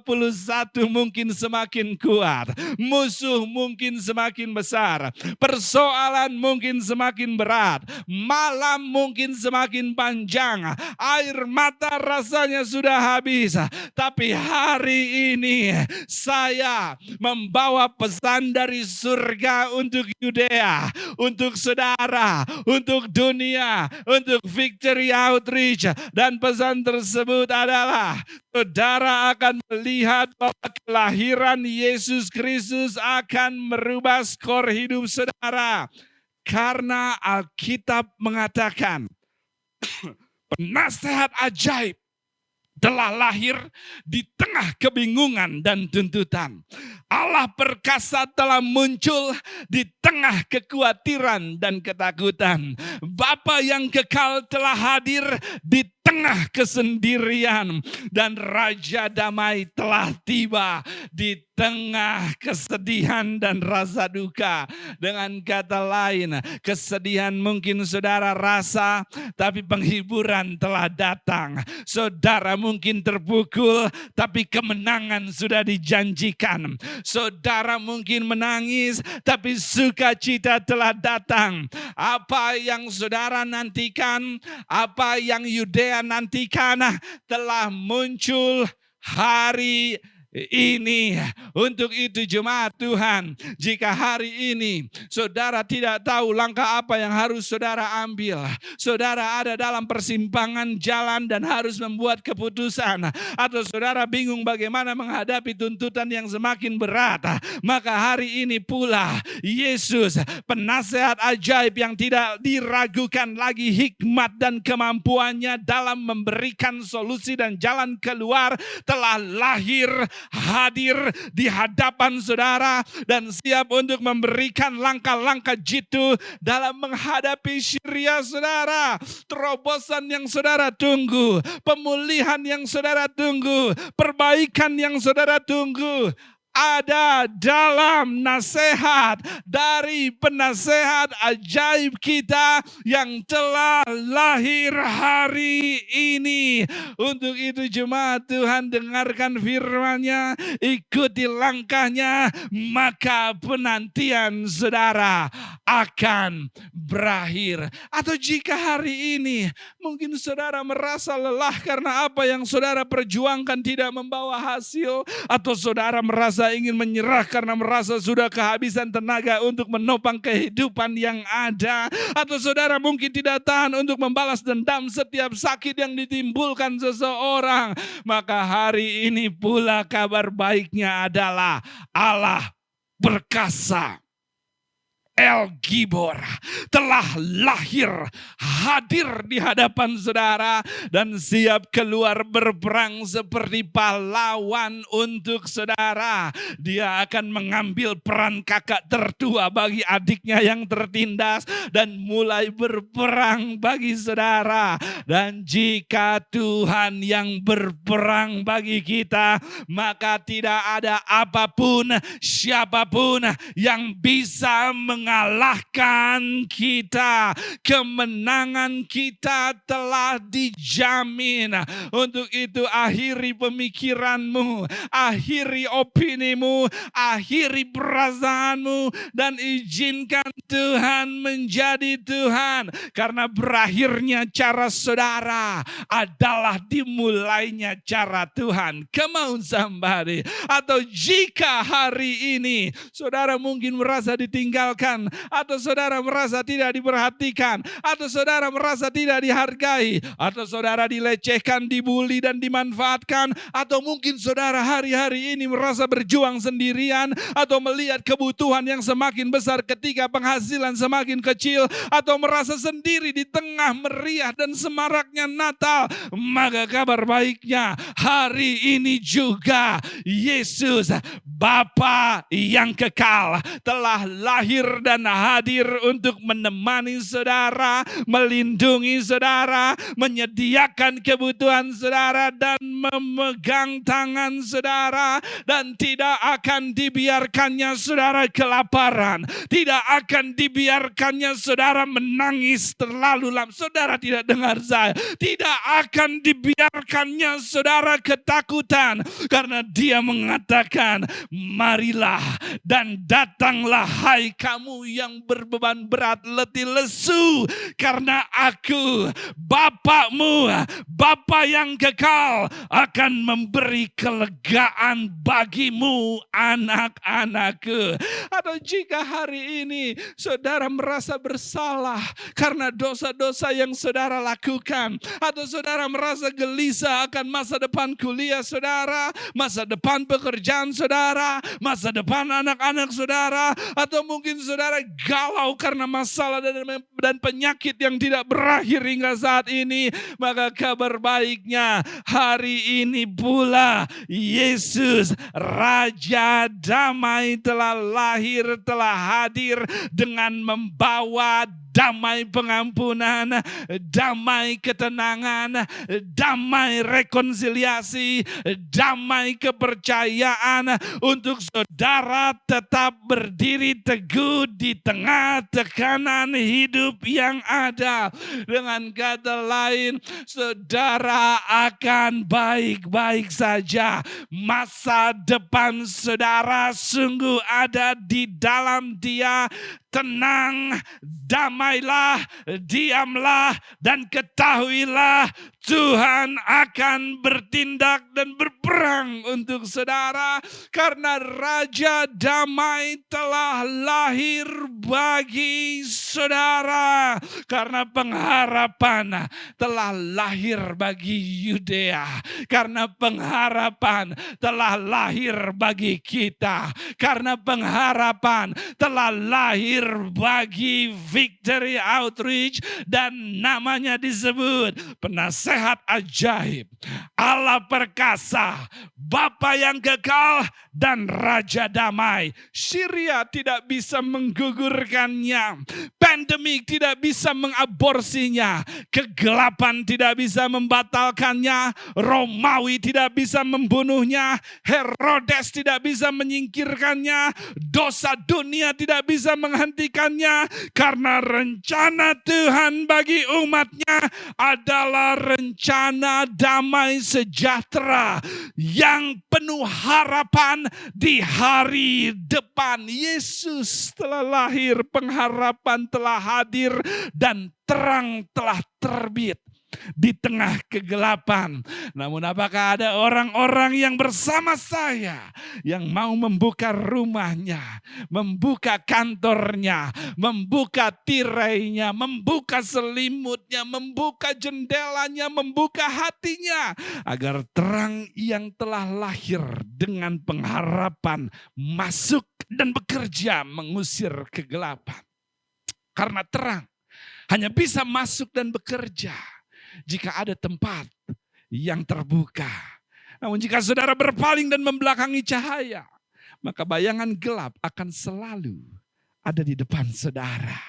mungkin semakin kuat, musuh mungkin semakin besar, persoalan mungkin semakin berat, malam mungkin semakin panjang, air mata rasanya sudah habis. Tapi hari ini saya membawa pesan dari surga untuk Yudea, untuk saudara, untuk dunia, untuk Victory Outreach. Dan pesan tersebut adalah saudara akan melihat bahwa kelahiran Yesus Kristus akan merubah skor hidup saudara. Karena Alkitab mengatakan penasehat ajaib telah lahir di tengah kebingungan dan tuntutan. Allah perkasa telah muncul di tengah kekhawatiran dan ketakutan. Bapa yang kekal telah hadir di tengah kesendirian. Dan Raja Damai telah tiba di tengah kesedihan dan rasa duka. Dengan kata lain, kesedihan mungkin saudara rasa, tapi penghiburan telah datang. Saudara mungkin terpukul, tapi kemenangan sudah dijanjikan. Saudara mungkin menangis, tapi sukacita telah datang. Apa yang saudara nantikan, apa yang Yudea nantikan, telah muncul hari ini. Untuk itu jemaat Tuhan, jika hari ini saudara tidak tahu langkah apa yang harus saudara ambil, saudara ada dalam persimpangan jalan dan harus membuat keputusan, atau saudara bingung bagaimana menghadapi tuntutan yang semakin berat, maka hari ini pula Yesus, penasehat ajaib yang tidak diragukan lagi hikmat dan kemampuannya dalam memberikan solusi dan jalan keluar, telah lahir, hadir di hadapan saudara dan siap untuk memberikan langkah-langkah jitu dalam menghadapi Syria saudara. Terobosan yang saudara tunggu, pemulihan yang saudara tunggu, perbaikan yang saudara tunggu, ada dalam nasihat dari penasehat ajaib kita yang telah lahir hari ini. Untuk itu jemaat Tuhan, dengarkan firman-Nya, ikuti langkahnya, maka penantian saudara akan berakhir. Atau jika hari ini mungkin saudara merasa lelah karena apa yang saudara perjuangkan tidak membawa hasil, atau saudara merasa ingin menyerah karena merasa sudah kehabisan tenaga untuk menopang kehidupan yang ada, atau saudara mungkin tidak tahan untuk membalas dendam setiap sakit yang ditimbulkan seseorang, maka hari ini pula kabar baiknya adalah Allah perkasa. El Gibor telah lahir, hadir di hadapan saudara dan siap keluar berperang seperti pahlawan untuk saudara. Dia akan mengambil peran kakak tertua bagi adiknya yang tertindas dan mulai berperang bagi saudara. Dan jika Tuhan yang berperang bagi kita, maka tidak ada apapun, siapapun yang bisa mengalahkan kita. Kemenangan kita telah dijamin. Untuk itu akhiri pemikiranmu, akhiri opinimu, akhiri perasaanmu dan izinkan Tuhan menjadi Tuhan. Karena berakhirnya cara saudara adalah dimulainya cara Tuhan. Come on somebody. Atau jika hari ini saudara mungkin merasa ditinggalkan, atau saudara merasa tidak diperhatikan, atau saudara merasa tidak dihargai, atau saudara dilecehkan, dibully dan dimanfaatkan, atau mungkin saudara hari-hari ini merasa berjuang sendirian, atau melihat kebutuhan yang semakin besar ketika penghasilan semakin kecil, atau merasa sendiri di tengah meriah dan semaraknya Natal, maka kabar baiknya hari ini juga Yesus Bapa yang kekal telah lahir dan hadir untuk menemani saudara, melindungi saudara, menyediakan kebutuhan saudara dan memegang tangan saudara, dan tidak akan dibiarkannya saudara kelaparan, tidak akan dibiarkannya saudara menangis terlalu lama. Saudara tidak dengar saya, tidak akan dibiarkannya saudara ketakutan, karena Dia mengatakan, marilah dan datanglah hai kamu yang berbeban berat letih lesu, karena aku Bapakmu, Bapa yang kekal, akan memberi kelegaan bagimu anak-anakku. Atau jika hari ini saudara merasa bersalah karena dosa-dosa yang saudara lakukan, atau saudara merasa gelisah akan masa depan kuliah saudara, masa depan pekerjaan saudara, masa depan anak-anak saudara, atau mungkin saudara galau karena masalah dan penyakit yang tidak berakhir hingga saat ini, maka kabar baiknya hari ini pula Yesus Raja Damai telah lahir, telah hadir dengan membawa damai pengampunan, damai ketenangan, damai rekonsiliasi, damai kepercayaan untuk saudara tetap berdiri teguh di tengah tekanan hidup yang ada. Dengan kata lain, saudara akan baik-baik saja. Masa depan saudara sungguh ada di dalam Dia. Tenang, damailah, diamlah, dan ketahuilah Tuhan akan bertindak dan berperang untuk saudara, karena Raja Damai telah lahir bagi saudara, karena pengharapan telah lahir bagi Yudea, karena pengharapan telah lahir bagi kita, karena pengharapan telah lahir bagi Victory Outreach, dan namanya disebut Penasehat Ajaib, Allah Perkasa, Bapa yang kekal, dan Raja Damai. Syria tidak bisa menggugurkannya, pandemik tidak bisa mengaborsinya, kegelapan tidak bisa membatalkannya, Romawi tidak bisa membunuhnya, Herodes tidak bisa menyingkirkannya, dosa dunia tidak bisa menghentikannya, karena rencana Tuhan bagi umatnya adalah rencana damai sejahtera yang penuh harapan di hari depan. Yesus telah lahir, pengharapan telah hadir, dan terang telah terbit. di tengah kegelapan. Namun apakah ada orang-orang yang bersama saya yang mau membuka rumahnya, membuka kantornya, membuka tirainya, membuka selimutnya, membuka jendelanya, membuka hatinya, agar terang yang telah lahir dengan pengharapan masuk dan bekerja mengusir kegelapan. Karena terang hanya bisa masuk dan bekerja jika ada tempat yang terbuka. Namun jika saudara berpaling dan membelakangi cahaya, maka bayangan gelap akan selalu ada di depan saudara.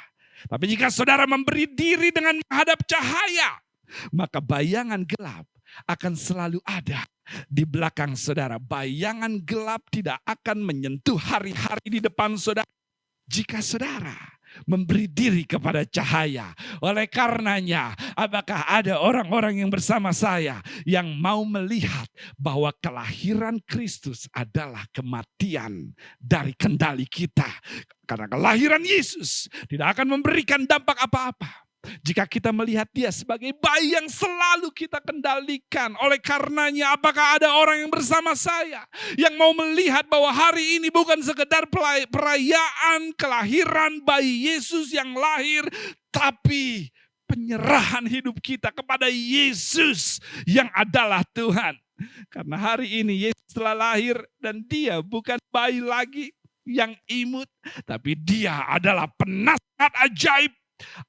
Tapi jika saudara memberi diri dengan menghadap cahaya, maka bayangan gelap akan selalu ada di belakang saudara. Bayangan gelap tidak akan menyentuh hari-hari di depan saudara jika saudara memberi diri kepada cahaya. Oleh karenanya, apakah ada orang-orang yang bersama saya yang mau melihat bahwa kelahiran Kristus adalah kematian dari kendali kita? Karena kelahiran Yesus tidak akan memberikan dampak apa-apa jika kita melihat dia sebagai bayi yang selalu kita kendalikan. Oleh karenanya, apakah ada orang yang bersama saya yang mau melihat bahwa hari ini bukan sekedar perayaan kelahiran bayi Yesus yang lahir, tapi penyerahan hidup kita kepada Yesus yang adalah Tuhan. Karena hari ini Yesus telah lahir dan dia bukan bayi lagi yang imut, tapi dia adalah penasihat ajaib,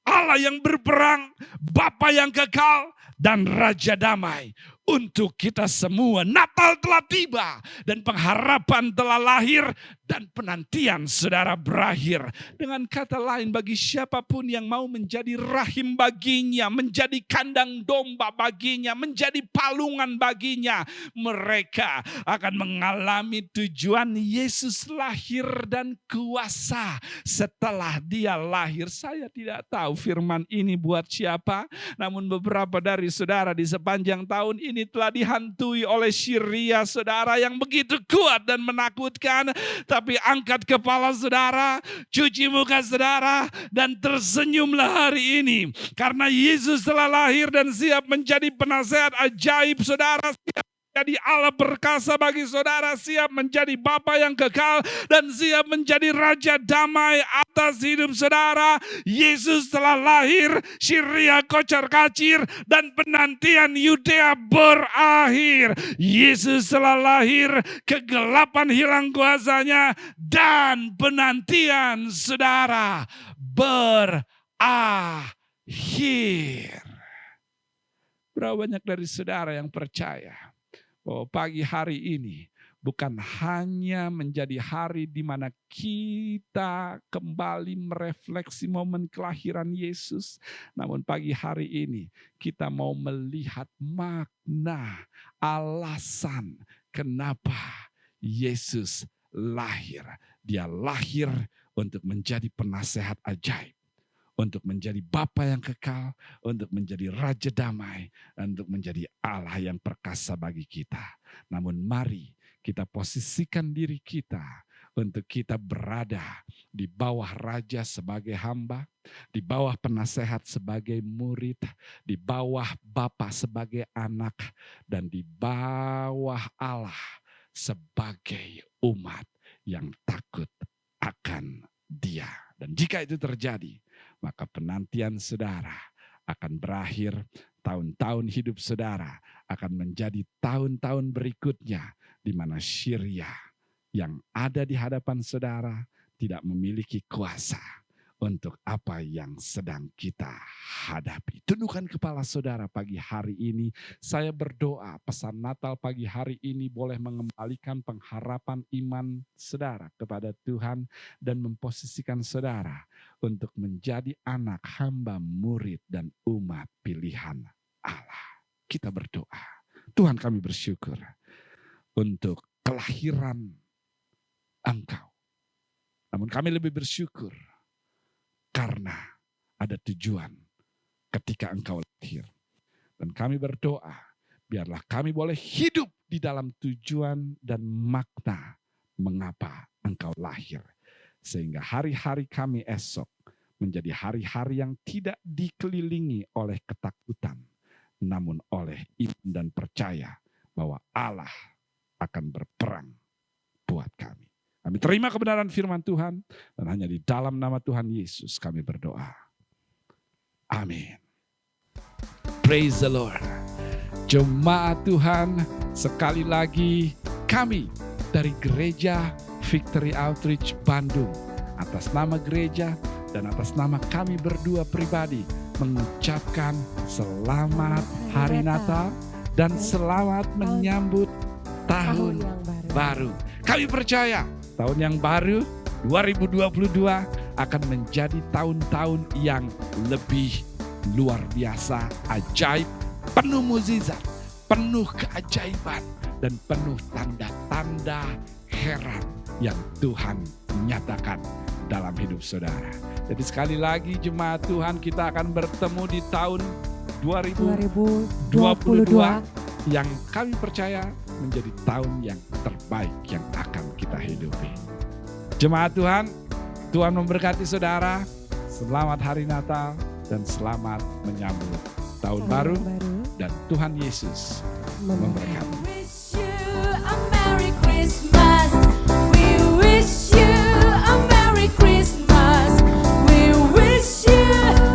Allah yang berperang, Bapa yang kekal, dan Raja damai untuk kita semua. Natal telah tiba dan pengharapan telah lahir dan penantian saudara berakhir. Dengan kata lain, bagi siapapun yang mau menjadi rahim baginya, menjadi kandang domba baginya, menjadi palungan baginya, mereka akan mengalami tujuan Yesus lahir dan kuasa setelah dia lahir. Saya tidak tahu firman ini buat siapa, namun beberapa dari saudara di sepanjang tahun ini telah dihantui oleh Syria saudara yang begitu kuat dan menakutkan. Tapi angkat kepala saudara, cuci muka saudara, dan tersenyumlah hari ini. Karena Yesus telah lahir dan siap menjadi penasehat ajaib saudara, siap menjadi Allah perkasa bagi saudara, siap menjadi Bapa yang kekal, dan siap menjadi Raja damai atas hidup saudara. Yesus telah lahir, Syria kocar kacir, dan penantian Yudea berakhir. Yesus telah lahir, kegelapan hilang kuasanya, dan penantian saudara berakhir. Berapa banyak dari saudara yang percaya bahwa pagi hari ini bukan hanya menjadi hari di mana kita kembali merefleksi momen kelahiran Yesus, namun pagi hari ini kita mau melihat makna, alasan kenapa Yesus lahir. Dia lahir untuk menjadi penasehat ajaib, untuk menjadi Bapa yang kekal, untuk menjadi Raja damai, dan untuk menjadi Allah yang perkasa bagi kita. Namun mari kita posisikan diri kita untuk kita berada di bawah Raja sebagai hamba, di bawah penasehat sebagai murid, di bawah Bapa sebagai anak, dan di bawah Allah sebagai umat yang takut akan Dia. Dan jika itu terjadi, maka penantian saudara akan berakhir, tahun-tahun hidup saudara akan menjadi tahun-tahun berikutnya di mana Syria yang ada di hadapan saudara tidak memiliki kuasa untuk apa yang sedang kita hadapi. Tundukkan kepala saudara pagi hari ini. Saya berdoa pesan Natal pagi hari ini boleh mengembalikan pengharapan iman saudara kepada Tuhan dan memposisikan saudara untuk menjadi anak, hamba, murid, dan umat pilihan Allah. Kita berdoa. Tuhan, kami bersyukur untuk kelahiran Engkau. Namun kami lebih bersyukur karena ada tujuan ketika Engkau lahir. Dan kami berdoa, biarlah kami boleh hidup di dalam tujuan dan makna mengapa Engkau lahir. Sehingga hari-hari kami esok menjadi hari-hari yang tidak dikelilingi oleh ketakutan, namun oleh iman dan percaya bahwa Allah akan berperang buat kami. Kami terima kebenaran firman Tuhan dan hanya di dalam nama Tuhan Yesus kami berdoa. Amin. Praise the Lord. Jemaat Tuhan, sekali lagi kami dari Gereja Victory Outreach Bandung atas nama gereja dan atas nama kami berdua pribadi mengucapkan selamat Hari Natal dan selamat menyambut tahun baru. Kami percaya tahun yang baru 2022 akan menjadi tahun-tahun yang lebih luar biasa, ajaib, penuh mukjizat, penuh keajaiban, dan penuh tanda-tanda heran yang Tuhan nyatakan dalam hidup saudara. Jadi sekali lagi jemaat Tuhan, kita akan bertemu di tahun 2022 yang kami percaya menjadi tahun yang terbaik yang akan kita hidupi. Jemaat Tuhan, Tuhan memberkati saudara. Selamat Hari Natal dan selamat menyambut tahun baru. Dan Tuhan Yesus memberkati. Wish you a Merry Christmas. We wish you a Merry Christmas. We wish you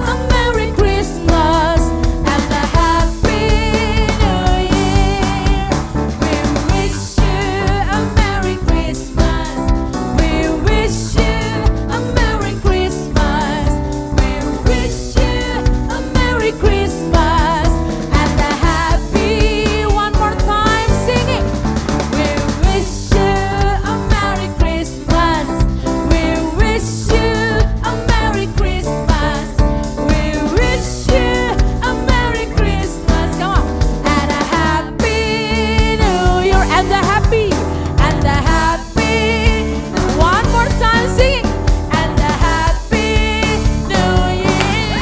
a Merry Christmas and a Happy New Year. We wish you a Merry Christmas. We wish you a Merry Christmas. We wish you a Merry Christmas and a happy, one more time singing. We wish you a Merry Christmas. We wish you a Merry Christmas. We wish you a Merry Christmas. Come on. And a Happy New Year. And a happy. One more time singing. And a Happy New Year.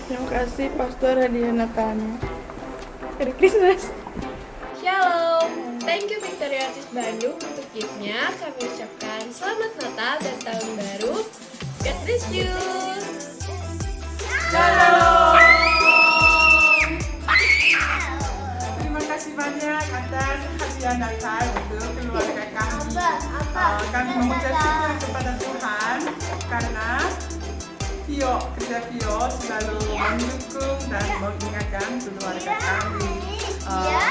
Terima kasih Pastor hadiah Natalnya. Merry Christmas. Shalom, thank you Victory Outreach Bandung untuk gift-nya. Kami ucapkan selamat Natal dan Tahun Baru. God bless you. Terima kasih banyak atas hadiah Natal untuk keluarga kami. Kami mengucap syukur kepada Tuhan karena kerja Pio selalu mendukung dan mengingatkan keluarga kami.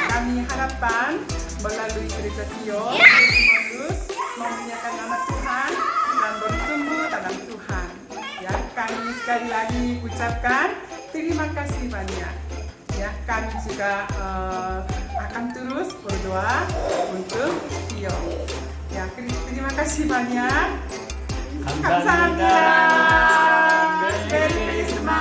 Kami harapkan melalui kerja Pio terus memuliakan nama Tuhan dan bertumbuh dalam Tuhan. Ya, kami sekali lagi ucapkan terima kasih banyak. Ya, kami juga akan terus berdoa untuk Pio. Ya, terima kasih banyak. Kamsahamnida. Merry Christmas.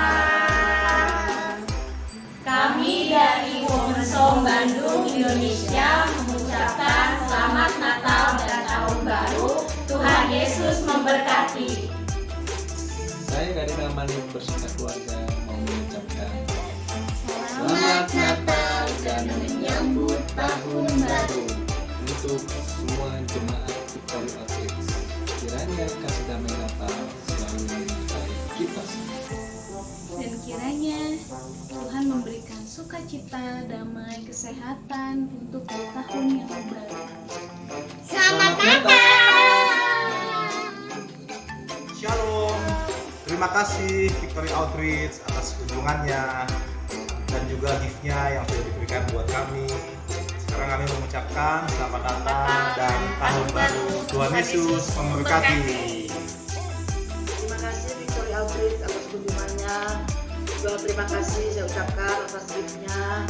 Kami dari Womensom Bandung, Indonesia mengucapkan selamat Natal dan Tahun Baru. Tuhan Yesus memberkati. Saya dari nama Bersama Keluarga mau mengucapkan selamat Natal dan menyambut Tahun Baru untuk semua jemaat Victory Outreach. Kiranya kasih damai Natal selalu menyertai kita semua. Dan kiranya Tuhan memberikan sukacita, damai, kesehatan untuk tahun yang baru. Selamat Natal. Shalom. Terima kasih Victory Outreach atas kunjungannya dan juga gift-nya yang sudah diberikan buat kami. Sekarang kami mengucapkan selamat Natal dan Tahun Baru. Tuhan Yesus memberkati. Terima kasih Victory Outreach atas kunjungannya. Juga terima kasih saya ucapkan atas gift-nya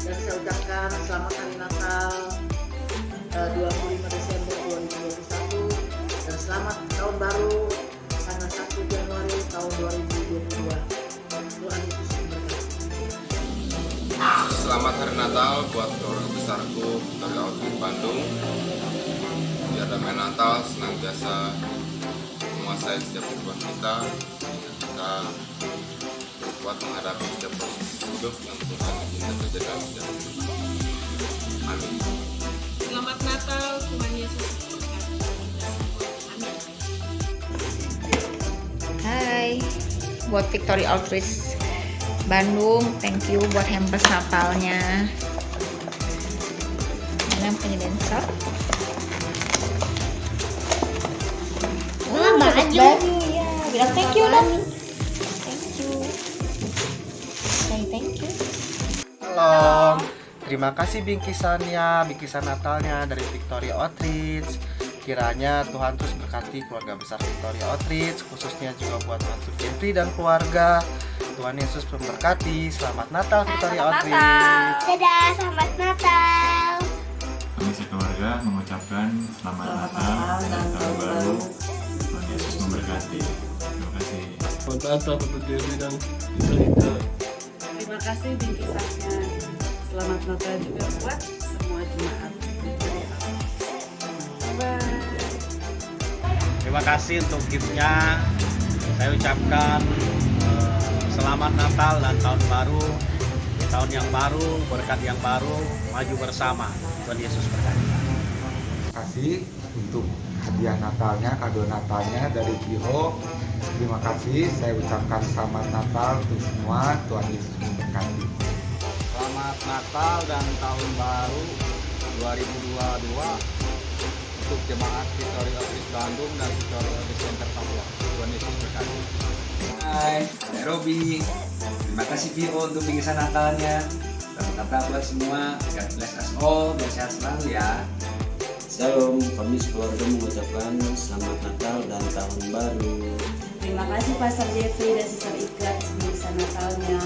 dan saya ucapkan selamat Hari Natal 25 Desember 2021 dan selamat Tahun Baru tanggal 1 Januari tahun 2022. Tuhan Yesus memberkati. Selamat Hari Natal buat keluarga besarku dari Outreach Bandung. Biar damai Natal senantiasa menguasai setiap kehidupan kita, sehingga kita kuat menghadapi setiap proses hidup yang Tuhan izinkan terjadi dalam hidup. Amin. Selamat Natal, Tuhan Yesus. Hai, buat Victory Outreach Bandung, thank you buat hampers Natalnya. Mana penyediaan shop? Baju ya, bilang thank you dong. Thank you. Say thank you. Halo, terima kasih bingkisan Natalnya dari Victory Outreach. Kiranya Tuhan terus berkati keluarga besar Victory Outreach, khususnya juga buat Mantu Jeffrey dan keluarga. Tuhan Yesus memberkati. Selamat Natal Victory Outreach. Dadah, selamat Natal. Kami sekeluarga mengucapkan selamat Natal dan tahun baru. Tuhan Yesus memberkati. Terima kasih. Selamat Natal Mantu Jeffrey dan Rita. Terima kasih bingkisannya. Selamat Natal juga buat semua jemaat. Terima kasih untuk gift-nya. Saya ucapkan selamat Natal dan tahun baru. Tahun yang baru, berkat yang baru, maju bersama. Tuhan Yesus berkati. Terima kasih untuk hadiah Natalnya, kado Natalnya dari Biro. Terima kasih, saya ucapkan selamat Natal untuk semua. Tuhan Yesus memberkati. Selamat Natal dan tahun baru 2022 untuk jemaat Victory Outreach Bandung dan Victory Outreach Center Papua. Tuhan Yesus berkati. Hai, saya Robi. Terima kasih Vio untuk bingkisan Natalnya. Selamat Natal buat semua. God bless us all dan sehat selalu ya. Shalom, kami sekeluarga mengucapkan selamat Natal dan tahun baru. Terima kasih Pastor Jeffrey dan Sister Ika bingkisan Natalnya.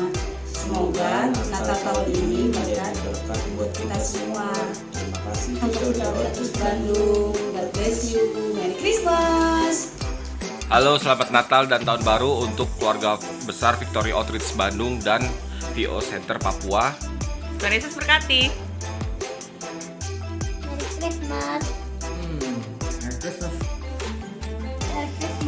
Semoga Natal tahun ini berkat buat kita semua. Terima kasih Untuk Victory Victory Outreach Bandung. God bless you. Merry Christmas. Halo, selamat Natal dan Tahun Baru untuk keluarga besar Victory Outreach Bandung dan VO Center Papua. Tuhan Yesus berkati. Merry Christmas. Merry Christmas. Merry Christmas.